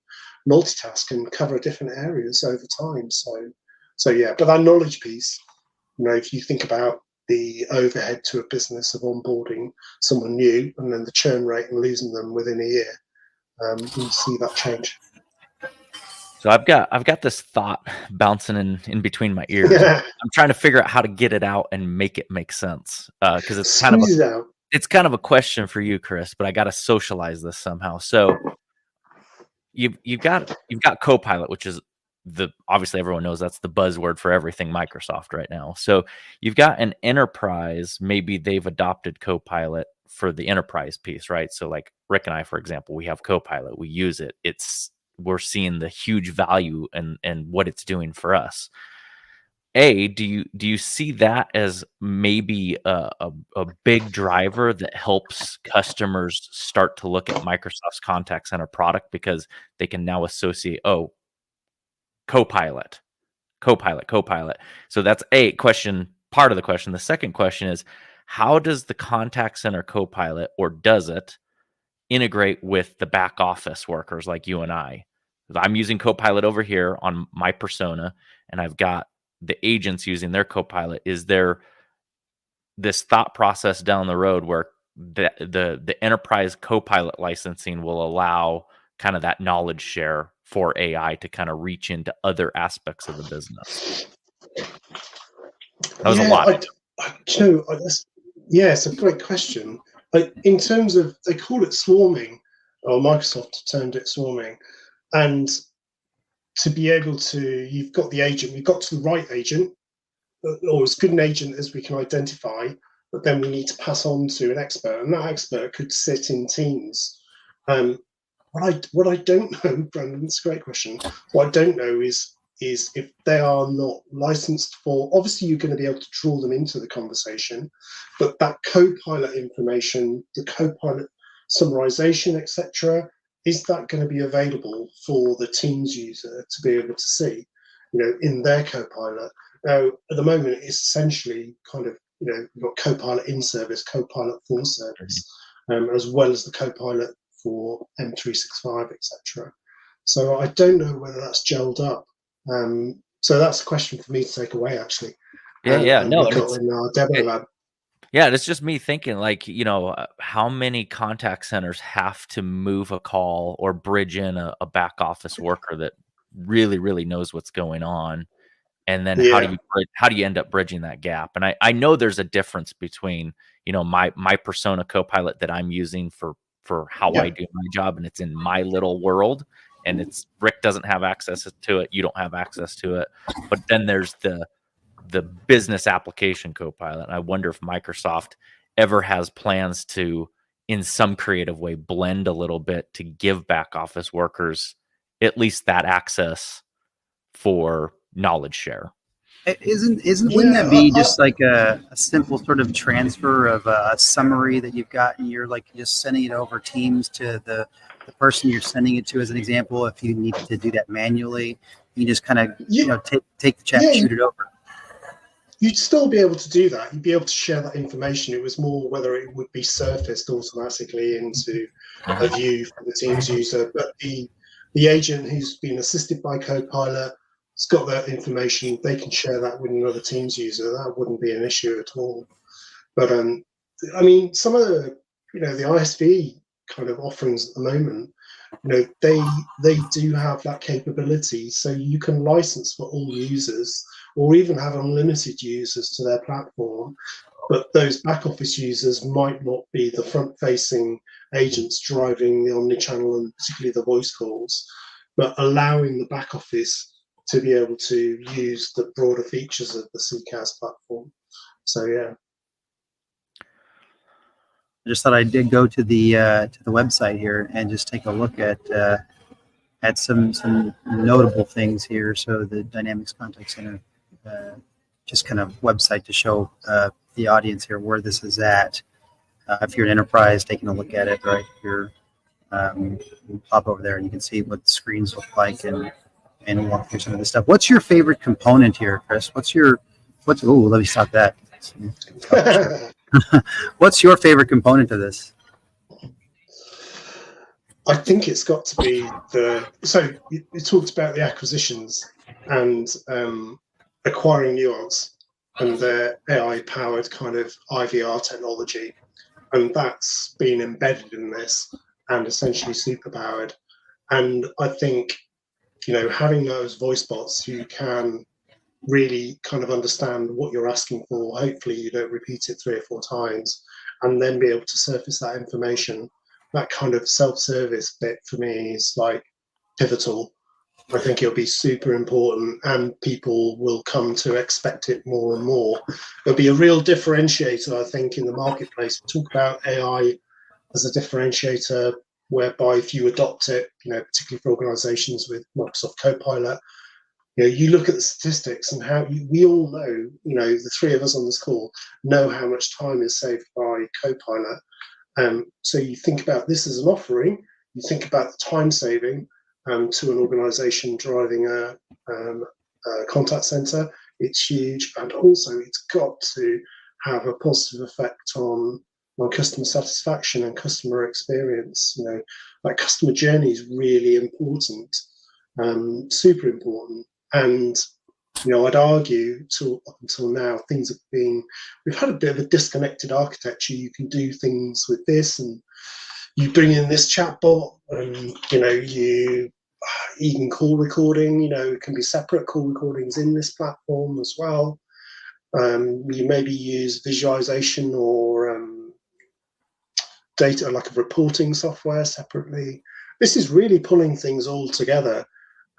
multitask and cover different areas over time. So yeah, but that knowledge piece, if you think about the overhead to a business of onboarding someone new and then the churn rate and losing them within a year, you see that change. So I've got this thought bouncing in between my ears. Yeah. I'm trying to figure out how to get it out and make it make sense. Because it's kind of a question for you, Chris, but I got to socialize this somehow. So you've got Copilot, which is obviously everyone knows that's the buzzword for everything Microsoft right now. So you've got an enterprise, maybe they've adopted Copilot for the enterprise piece, right? So like Rick and I, for example, we have Copilot, we use it. We're seeing the huge value and what it's doing for us. Do you see that as maybe a big driver that helps customers start to look at Microsoft's contact center product because they can now associate, Copilot. So that's a question, part of the question. The second question is, how does the contact center Copilot, or does it integrate with the back office workers like you and I? I'm using Copilot over here on my persona, and I've got the agents using their Copilot. Is there this thought process down the road where the enterprise Copilot licensing will allow kind of that knowledge share for AI to kind of reach into other aspects of the business? That was a lot. It's a great question. In terms of, they call it swarming, or Microsoft termed it swarming, and to be able to, you've got the agent, we've got to the right agent, or as good an agent as we can identify, but then we need to pass on to an expert, and that expert could sit in teams. What I don't know, Brandon, it's a great question. What I don't know is if they are not licensed for, obviously you're going to be able to draw them into the conversation, but that Copilot information, the Copilot summarization, etc., is that going to be available for the Teams user to be able to see, in their Copilot? Now, at the moment, it's essentially kind of, you've got Copilot in service, Copilot for service, as well as the Copilot for M365, etc. So I don't know whether that's gelled up. So that's a question for me to take away, actually. In our demo lab. Yeah, it's just me thinking, how many contact centers have to move a call or bridge in a back office worker that really, really knows what's going on, and then how do you end up bridging that gap? And I know there's a difference between my persona Copilot that I'm using for how I do my job, and it's in my little world, and it's Rick doesn't have access to it, you don't have access to it, but then there's the business application Copilot. And I wonder if Microsoft ever has plans to in some creative way blend a little bit to give back office workers at least that access for knowledge share. Wouldn't that be just like a simple sort of transfer of a summary that you've got, and you're like just sending it over Teams to the person you're sending it to, as an example? If you need to do that manually, you just kind of take the chat and shoot it over. You'd still be able to do that. You'd be able to share that information. It was more whether it would be surfaced automatically into a view for the Teams user. But the agent who's been assisted by Copilot has got that information. They can share that with another Teams user. That wouldn't be an issue at all. But I mean, some of the the ISV kind of offerings at the moment, they do have that capability, so you can license for all users, or even have unlimited users to their platform. But those back office users might not be the front-facing agents driving the omnichannel and particularly the voice calls, but allowing the back office to be able to use the broader features of the CCaaS platform. So yeah. I just thought I did go to the website here and just take a look at some notable things here. So the Dynamics Contact Center, just kind of website to show the audience here where this is at. If you're an enterprise, taking a look at it, right here, you pop over there and you can see what the screens look like and walk through some of this stuff. What's your favorite component here, Chris? Let me stop that. What's your favorite component of this? I think it's got to be so you talked about the acquisitions and acquiring Nuance and their AI-powered kind of IVR technology, and that's been embedded in this and essentially superpowered. And I think, having those voice bots who can really kind of understand what you're asking for, hopefully you don't repeat it 3 or 4 times, and then be able to surface that information, that kind of self-service bit for me is like pivotal. I think it'll be super important, and people will come to expect it more and more. It'll be a real differentiator, I think, in the marketplace. We talk about AI as a differentiator, whereby if you adopt it, particularly for organizations with Microsoft Copilot, you look at the statistics and how we all know, the 3 of us on this call know how much time is saved by Copilot. So you think about this as an offering, you think about the time saving to an organization driving a contact center, it's huge. And also it's got to have a positive effect on customer satisfaction and customer experience. Like customer journey is really important, super important. And I'd argue up until now, we've had a bit of a disconnected architecture. You can do things with this, and you bring in this chatbot, and you even call recording. It can be separate call recordings in this platform as well. You maybe use visualization or data, like a reporting software separately. This is really pulling things all together.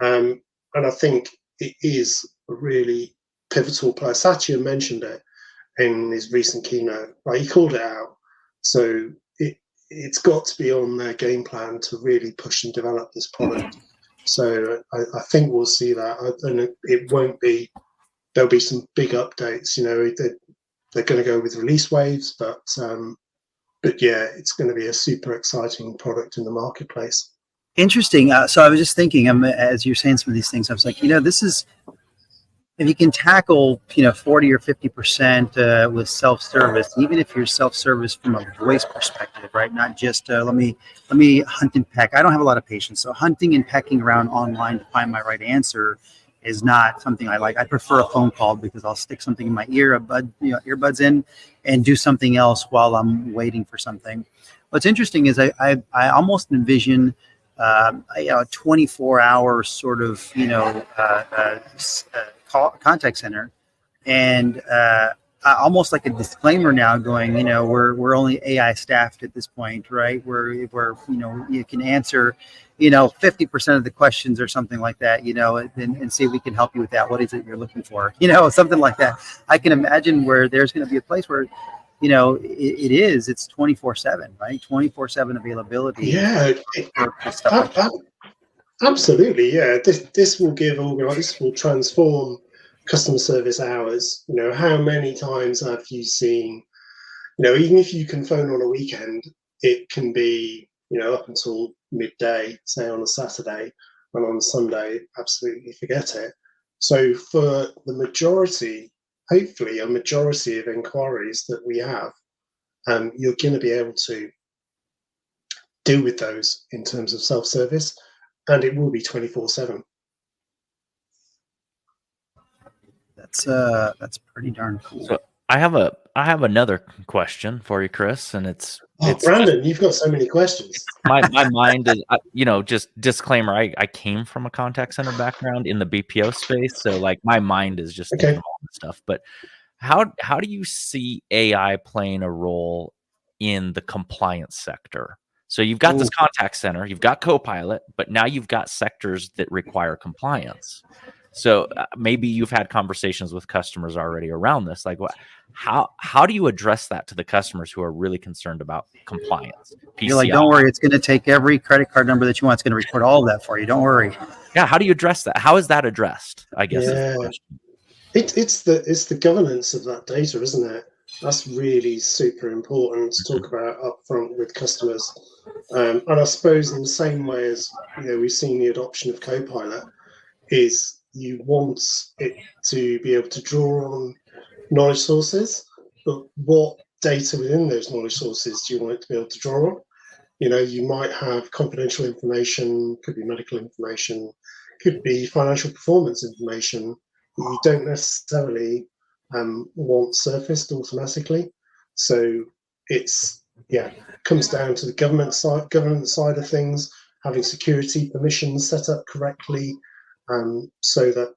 And I think it is a really pivotal place. Satya mentioned it in his recent keynote. He called it out. So it's got to be on their game plan to really push and develop this product. So I think we'll see that. And it won't be, there'll be some big updates. They're going to go with release waves, but yeah, it's going to be a super exciting product in the marketplace. Interesting. So I was just thinking, as you're saying some of these things, I was like, this is, if you can tackle, 40 or 50% with self-service, even if you're self-service from a voice perspective, right? Not just let me hunt and peck. I don't have a lot of patience, so hunting and pecking around online to find my right answer is not something I like. I prefer a phone call because I'll stick something in my earbuds in, and do something else while I'm waiting for something. What's interesting is I almost envision a 24-hour sort of contact center, and almost like a disclaimer now going, we're only AI staffed at this point, right? Where you can answer 50% of the questions or something like that, and see if we can help you with that. What is it you're looking for? Something like that. I can imagine where there's going to be a place where you know, it's 24/7, right? 24/7 availability. Yeah, for stuff like that. Absolutely. Yeah, this will this will transform customer service hours. You know, how many times have you seen, you know, even if you can phone on a weekend, it can be, you know, up until midday, say on a Saturday, and on Sunday, absolutely forget it. So for the majority, hopefully a majority of inquiries that we have, you're going to be able to deal with those in terms of self-service, and it will be 24/7. That's pretty darn cool. So I have another question for you, Chris, and it's Brandon, you've got so many questions. my mind is, you know, just disclaimer, I came from a contact center background in the BPO space, so like my mind is just thinking of all this stuff. But how do you see AI playing a role in the compliance sector? So you've got this contact center, you've got Copilot, but now you've got sectors that require compliance. So maybe you've had conversations with customers already around this. Like, how do you address that to the customers who are really concerned about compliance? PCI? You're like, don't worry, it's going to take every credit card number that you want. It's going to record all of that for you. Don't worry. Yeah, how do you address that? How is that addressed? I guess is Yeah. the question. It's the governance of that data, isn't it? That's really super important to talk about upfront with customers. And I suppose in the same way as, you know, we've seen the adoption of Copilot, is you want it to be able to draw on knowledge sources, but what data within those knowledge sources do you want it to be able to draw on? You know, you might have confidential information, could be medical information, could be financial performance information that you don't necessarily want surfaced automatically. So it's, comes down to the government side of things, having security permissions set up correctly, so that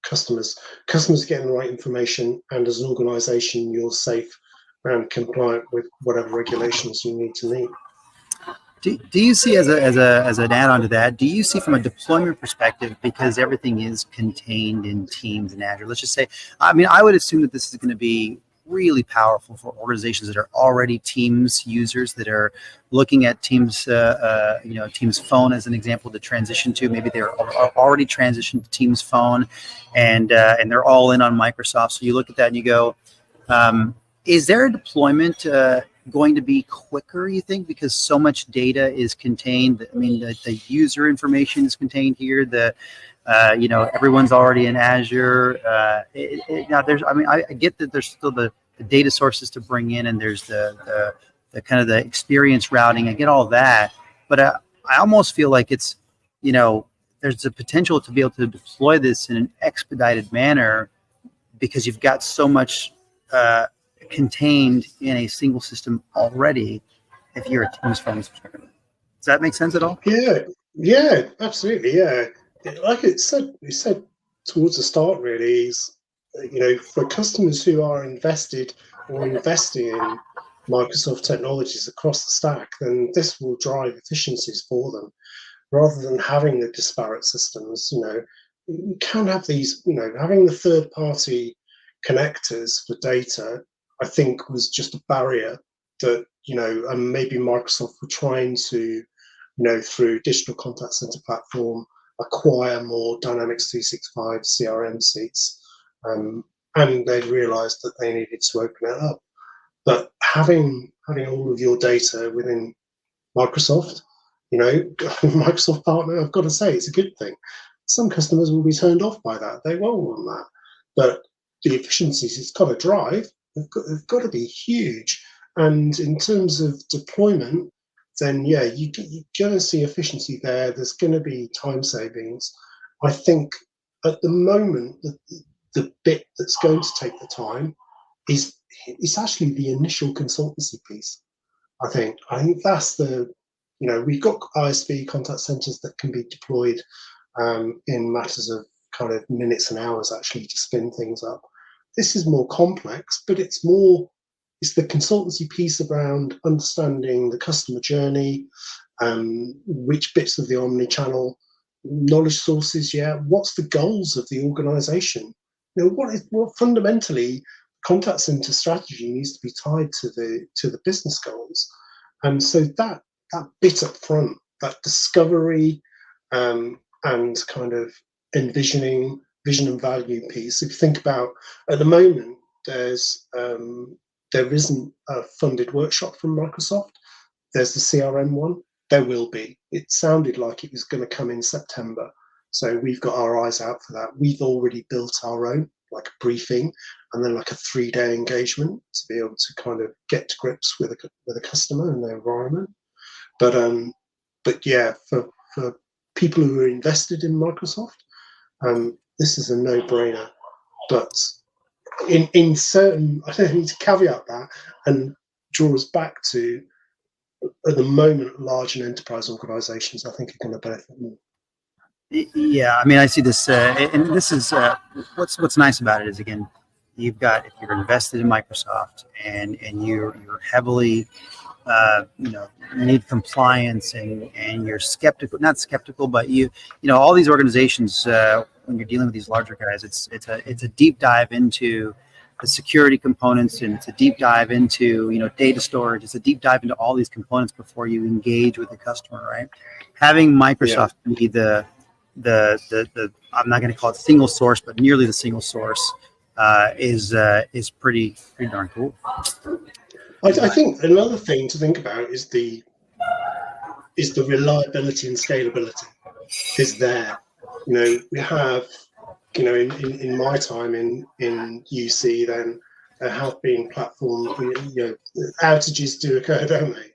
customers are getting the right information, and as an organization you're safe and compliant with whatever regulations you need to meet. Do you see, as an add-on to that, do you see from a deployment perspective, because everything is contained in Teams and Azure, let's just say, I mean, I would assume that this is going to be really powerful for organizations that are already Teams users, that are looking at Teams, Teams Phone as an example to transition to. Maybe they're already transitioned to Teams Phone, and they're all in on Microsoft. So you look at that and you go, is there a deployment going to be quicker, you think, because so much data is contained? I mean, the user information is contained here. Everyone's already in Azure. Now, I get that there's still the data sources to bring in, and there's the kind of the experience routing. I get all that, but I almost feel like it's, there's the potential to be able to deploy this in an expedited manner, because you've got so much contained in a single system already, if you're a Teams Phone subscriber. Does that make sense at all? Yeah, absolutely. Yeah, like we said towards the start, really, is, for customers who are invested or investing in Microsoft technologies across the stack, then this will drive efficiencies for them, rather than having the disparate systems. You can have these, having the third-party connectors for data, I think, was just a barrier that, and maybe Microsoft were trying to, through digital contact center platform, acquire more Dynamics 365 CRM seats, and they realized that they needed to open it up. But having all of your data within Microsoft, Microsoft partner, I've got to say, it's a good thing. Some customers will be turned off by that. They won't want that. But the efficiencies it's got to drive have got to be huge. And in terms of deployment, then you're going to see efficiency there. There's going to be time savings. I think at the moment, the bit that's going to take the time is actually the initial consultancy piece. I think that's we've got ISV contact centers that can be deployed in matters of kind of minutes and hours, actually, to spin things up. This is more complex, but it's the consultancy piece around understanding the customer journey, which bits of the omni-channel knowledge sources, what's the goals of the organization? What fundamentally contact center strategy needs to be tied to the business goals. And so that bit up front, that discovery and kind of envisioning, vision and value piece. If you think about, at the moment, there isn't a funded workshop from Microsoft. There's the CRM one. There will be. It sounded like it was going to come in September. So we've got our eyes out for that. We've already built our own, like a briefing, and then like a 3-day engagement to be able to kind of get to grips with a customer and their environment. But yeah, for people who are invested in Microsoft, this is a no-brainer. But in certain, I don't need to caveat that and draw us back to, at the moment, large and enterprise organizations, I think, are going to benefit more. Yeah, I mean, I see this, and this is what's nice about it is, again, you've got, if you're invested in Microsoft and you're heavily, you need compliance and you're skeptical, not skeptical, but you know, all these organizations, when you're dealing with these larger guys, it's a deep dive into the security components, and it's a deep dive into, data storage. It's a deep dive into all these components before you engage with the customer, right? Having Microsoft be the I'm not going to call it single source, but nearly the single source is pretty darn cool. I think another thing to think about is the reliability and scalability is there. We have, in my time in UC, then there have been platform, outages do occur, don't they?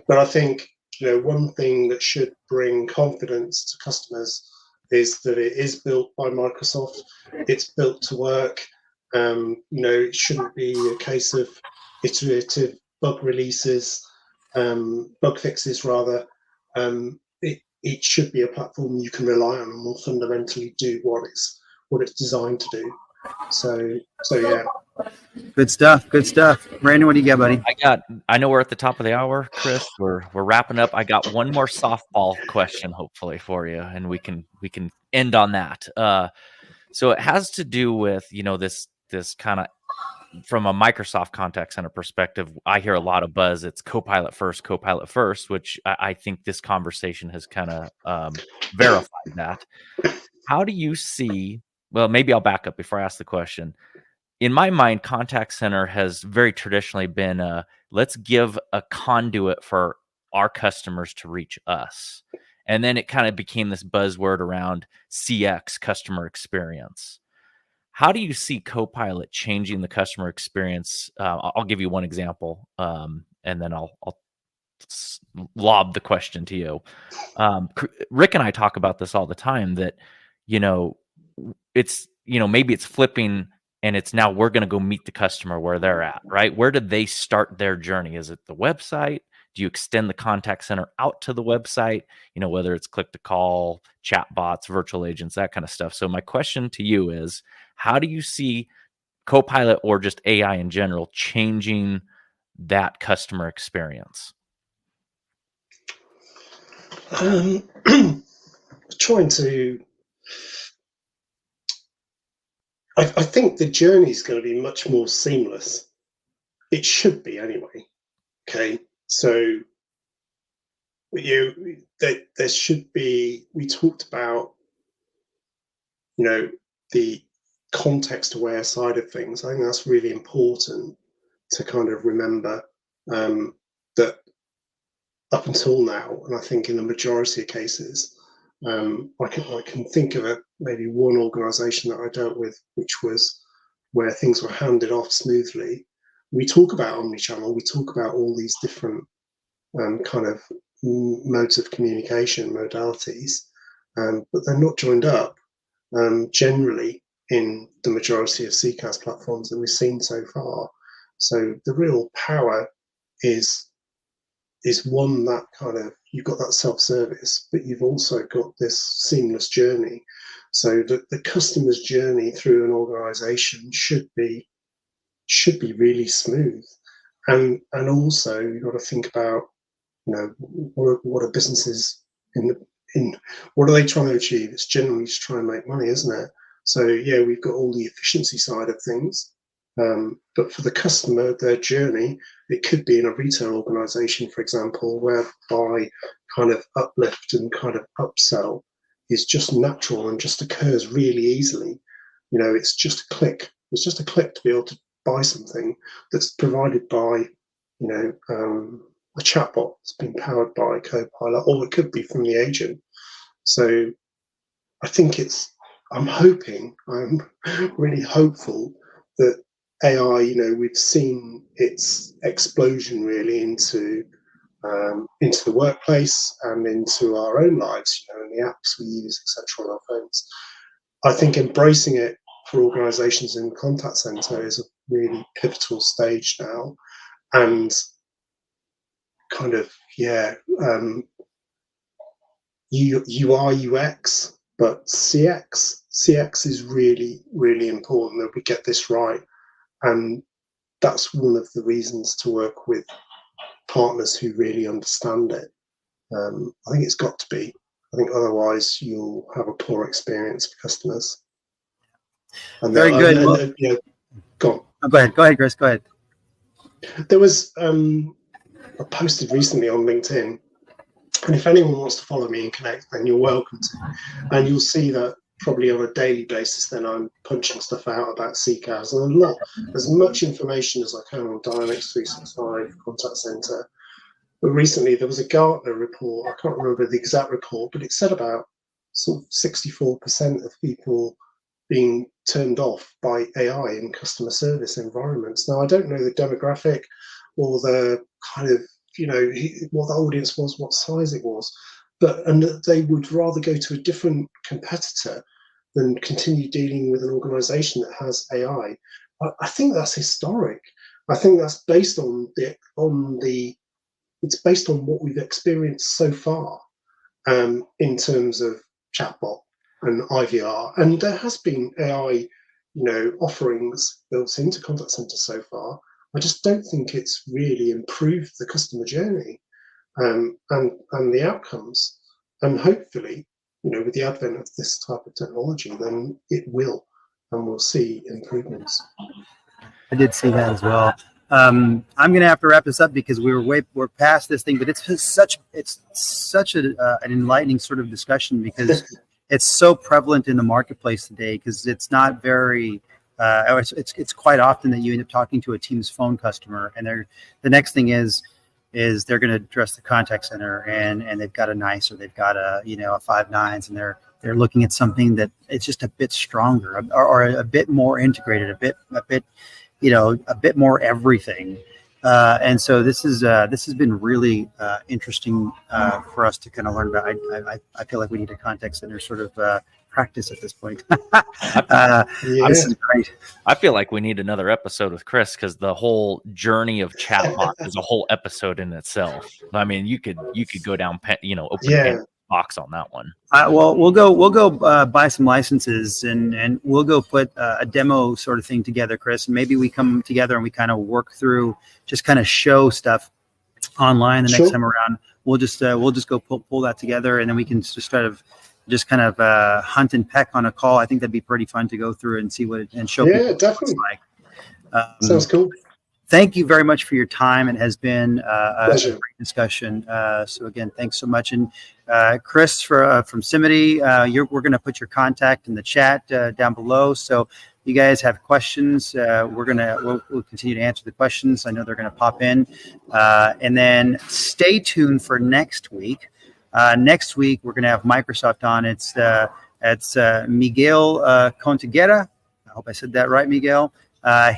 But I think, one thing that should bring confidence to customers is that it is built by Microsoft. It's built to work. It shouldn't be a case of iterative bug releases, bug fixes rather. It should be a platform you can rely on and will fundamentally do what it's designed to do. So yeah. Good stuff. Brandon, what do you got, buddy? I know we're at the top of the hour, Chris. We're wrapping up. I got one more softball question, hopefully, for you, and we can end on that. So it has to do with, this kind of, from a Microsoft contact center perspective, I hear a lot of buzz. It's Copilot first, which I think this conversation has kind of verified that. How do you see? Well, maybe I'll back up before I ask the question. In my mind, contact center has very traditionally been let's give a conduit for our customers to reach us. And then it kind of became this buzzword around CX, customer experience. How do you see Copilot changing the customer experience? I'll give you one example, and then I'll lob the question to you. Rick and I talk about this all the time, that, it's, maybe it's flipping, and it's now we're going to go meet the customer where they're at, right? Where did they start their journey? Is it the website? Do you extend the contact center out to the website? Whether it's click to call, chat bots, virtual agents, that kind of stuff. So my question to you is, how do you see Copilot, or just AI in general, changing that customer experience? Trying to, I think the journey is going to be much more seamless. It should be anyway. Okay, so there should be. We talked about, the context-aware side of things. I think that's really important to kind of remember, that up until now, and I think in the majority of cases, I can think of maybe one organisation that I dealt with, which was where things were handed off smoothly. We talk about omnichannel, we talk about all these different kind of modes of communication, modalities, but they're not joined up generally in the majority of CCaaS platforms that we've seen so far. So the real power is one that kind of, you've got that self-service, but you've also got this seamless journey. So that the customer's journey through an organization should be really smooth. And also you've got to think about, what are businesses in what are they trying to achieve? It's generally to try and make money, isn't it? So yeah, we've got all the efficiency side of things, But for the customer, their journey, it could be in a retail organization, for example, whereby kind of uplift and kind of upsell is just natural and just occurs really easily. It's just a click. It's just a click to be able to buy something that's provided by, a chatbot that's been powered by Copilot, or it could be from the agent. So I think I'm really hopeful that AI, we've seen its explosion really into the workplace and into our own lives, and the apps we use, etc., on our phones. I think embracing it for organisations in the contact centre is a really pivotal stage now, and kind of UI UX, but CX is really, really important that we get this right, and that's one of the reasons to work with partners who really understand it. I think it's got to be. I think otherwise you'll have a poor experience for customers. And Very good. Go on. Oh, go ahead, Chris. Go ahead. There was I posted recently on LinkedIn, and if anyone wants to follow me and connect, then you're welcome to. And you'll see that probably on a daily basis, then I'm punching stuff out about CCAS, and not as much information as I can on Dynamics 365 Contact Center. But recently there was a Gartner report, I can't remember the exact report, but it said about sort of 64% of people being turned off by AI in customer service environments. Now, I don't know the demographic or the kind of, what the audience was, what size it was, and that they would rather go to a different competitor than continue dealing with an organization that has AI. I think that's historic. I think that's based it's based on what we've experienced so far in terms of chatbot and IVR. And there has been AI, offerings built into contact center so far. I just don't think it's really improved the customer journey and the outcomes. And hopefully, with the advent of this type of technology, then it will, and we'll see improvements. I did see that as well. I'm going to have to wrap this up because we're past this thing, but it's such an enlightening sort of discussion because it's so prevalent in the marketplace today, because it's not very. It's quite often that you end up talking to a Teams phone customer, and the next thing is they're going to address the contact center, and they've got a NICE, or they've got a 5 nines, and they're looking at something that it's just a bit stronger or a bit more integrated, a bit more everything. And so this has been really interesting for us to kind of learn about. I feel like we need a contact center sort of practice at this point. This is great. I feel like we need another episode with Chris, because the whole journey of chatbot is a whole episode in itself. I mean, you could go down, open box on that one. Well, we'll go buy some licenses and we'll go put a demo sort of thing together, Chris. And maybe we come together and we kind of work through, just kind of show stuff online the next time around. We'll just go pull that together, and then we can just kind of hunt and peck on a call. I think that'd be pretty fun to go through and see and show people what it looks like. Sounds cool. Thank you very much for your time. It has been a Pleasure. great discussion. So again, thanks so much. And Chris from Simity, we're going to put your contact in the chat down below. So you guys have questions, we'll continue to answer the questions. I know they're going to pop in. And then stay tuned for next week. Next week, we're going to have Microsoft on. It's Miguel Conteguera. I hope I said that right, Miguel.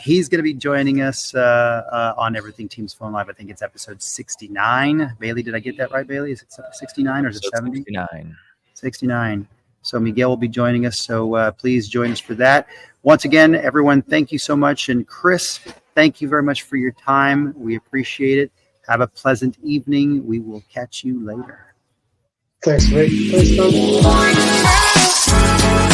He's going to be joining us on Everything Teams Phone Live. I think it's episode 69. Bailey, did I get that right, Bailey? Is it 69 or is it 70? 69. 69. So Miguel will be joining us. So please join us for that. Once again, everyone, thank you so much. And Chris, thank you very much for your time. We appreciate it. Have a pleasant evening. We will catch you later. Thanks, Rick. Thanks, man.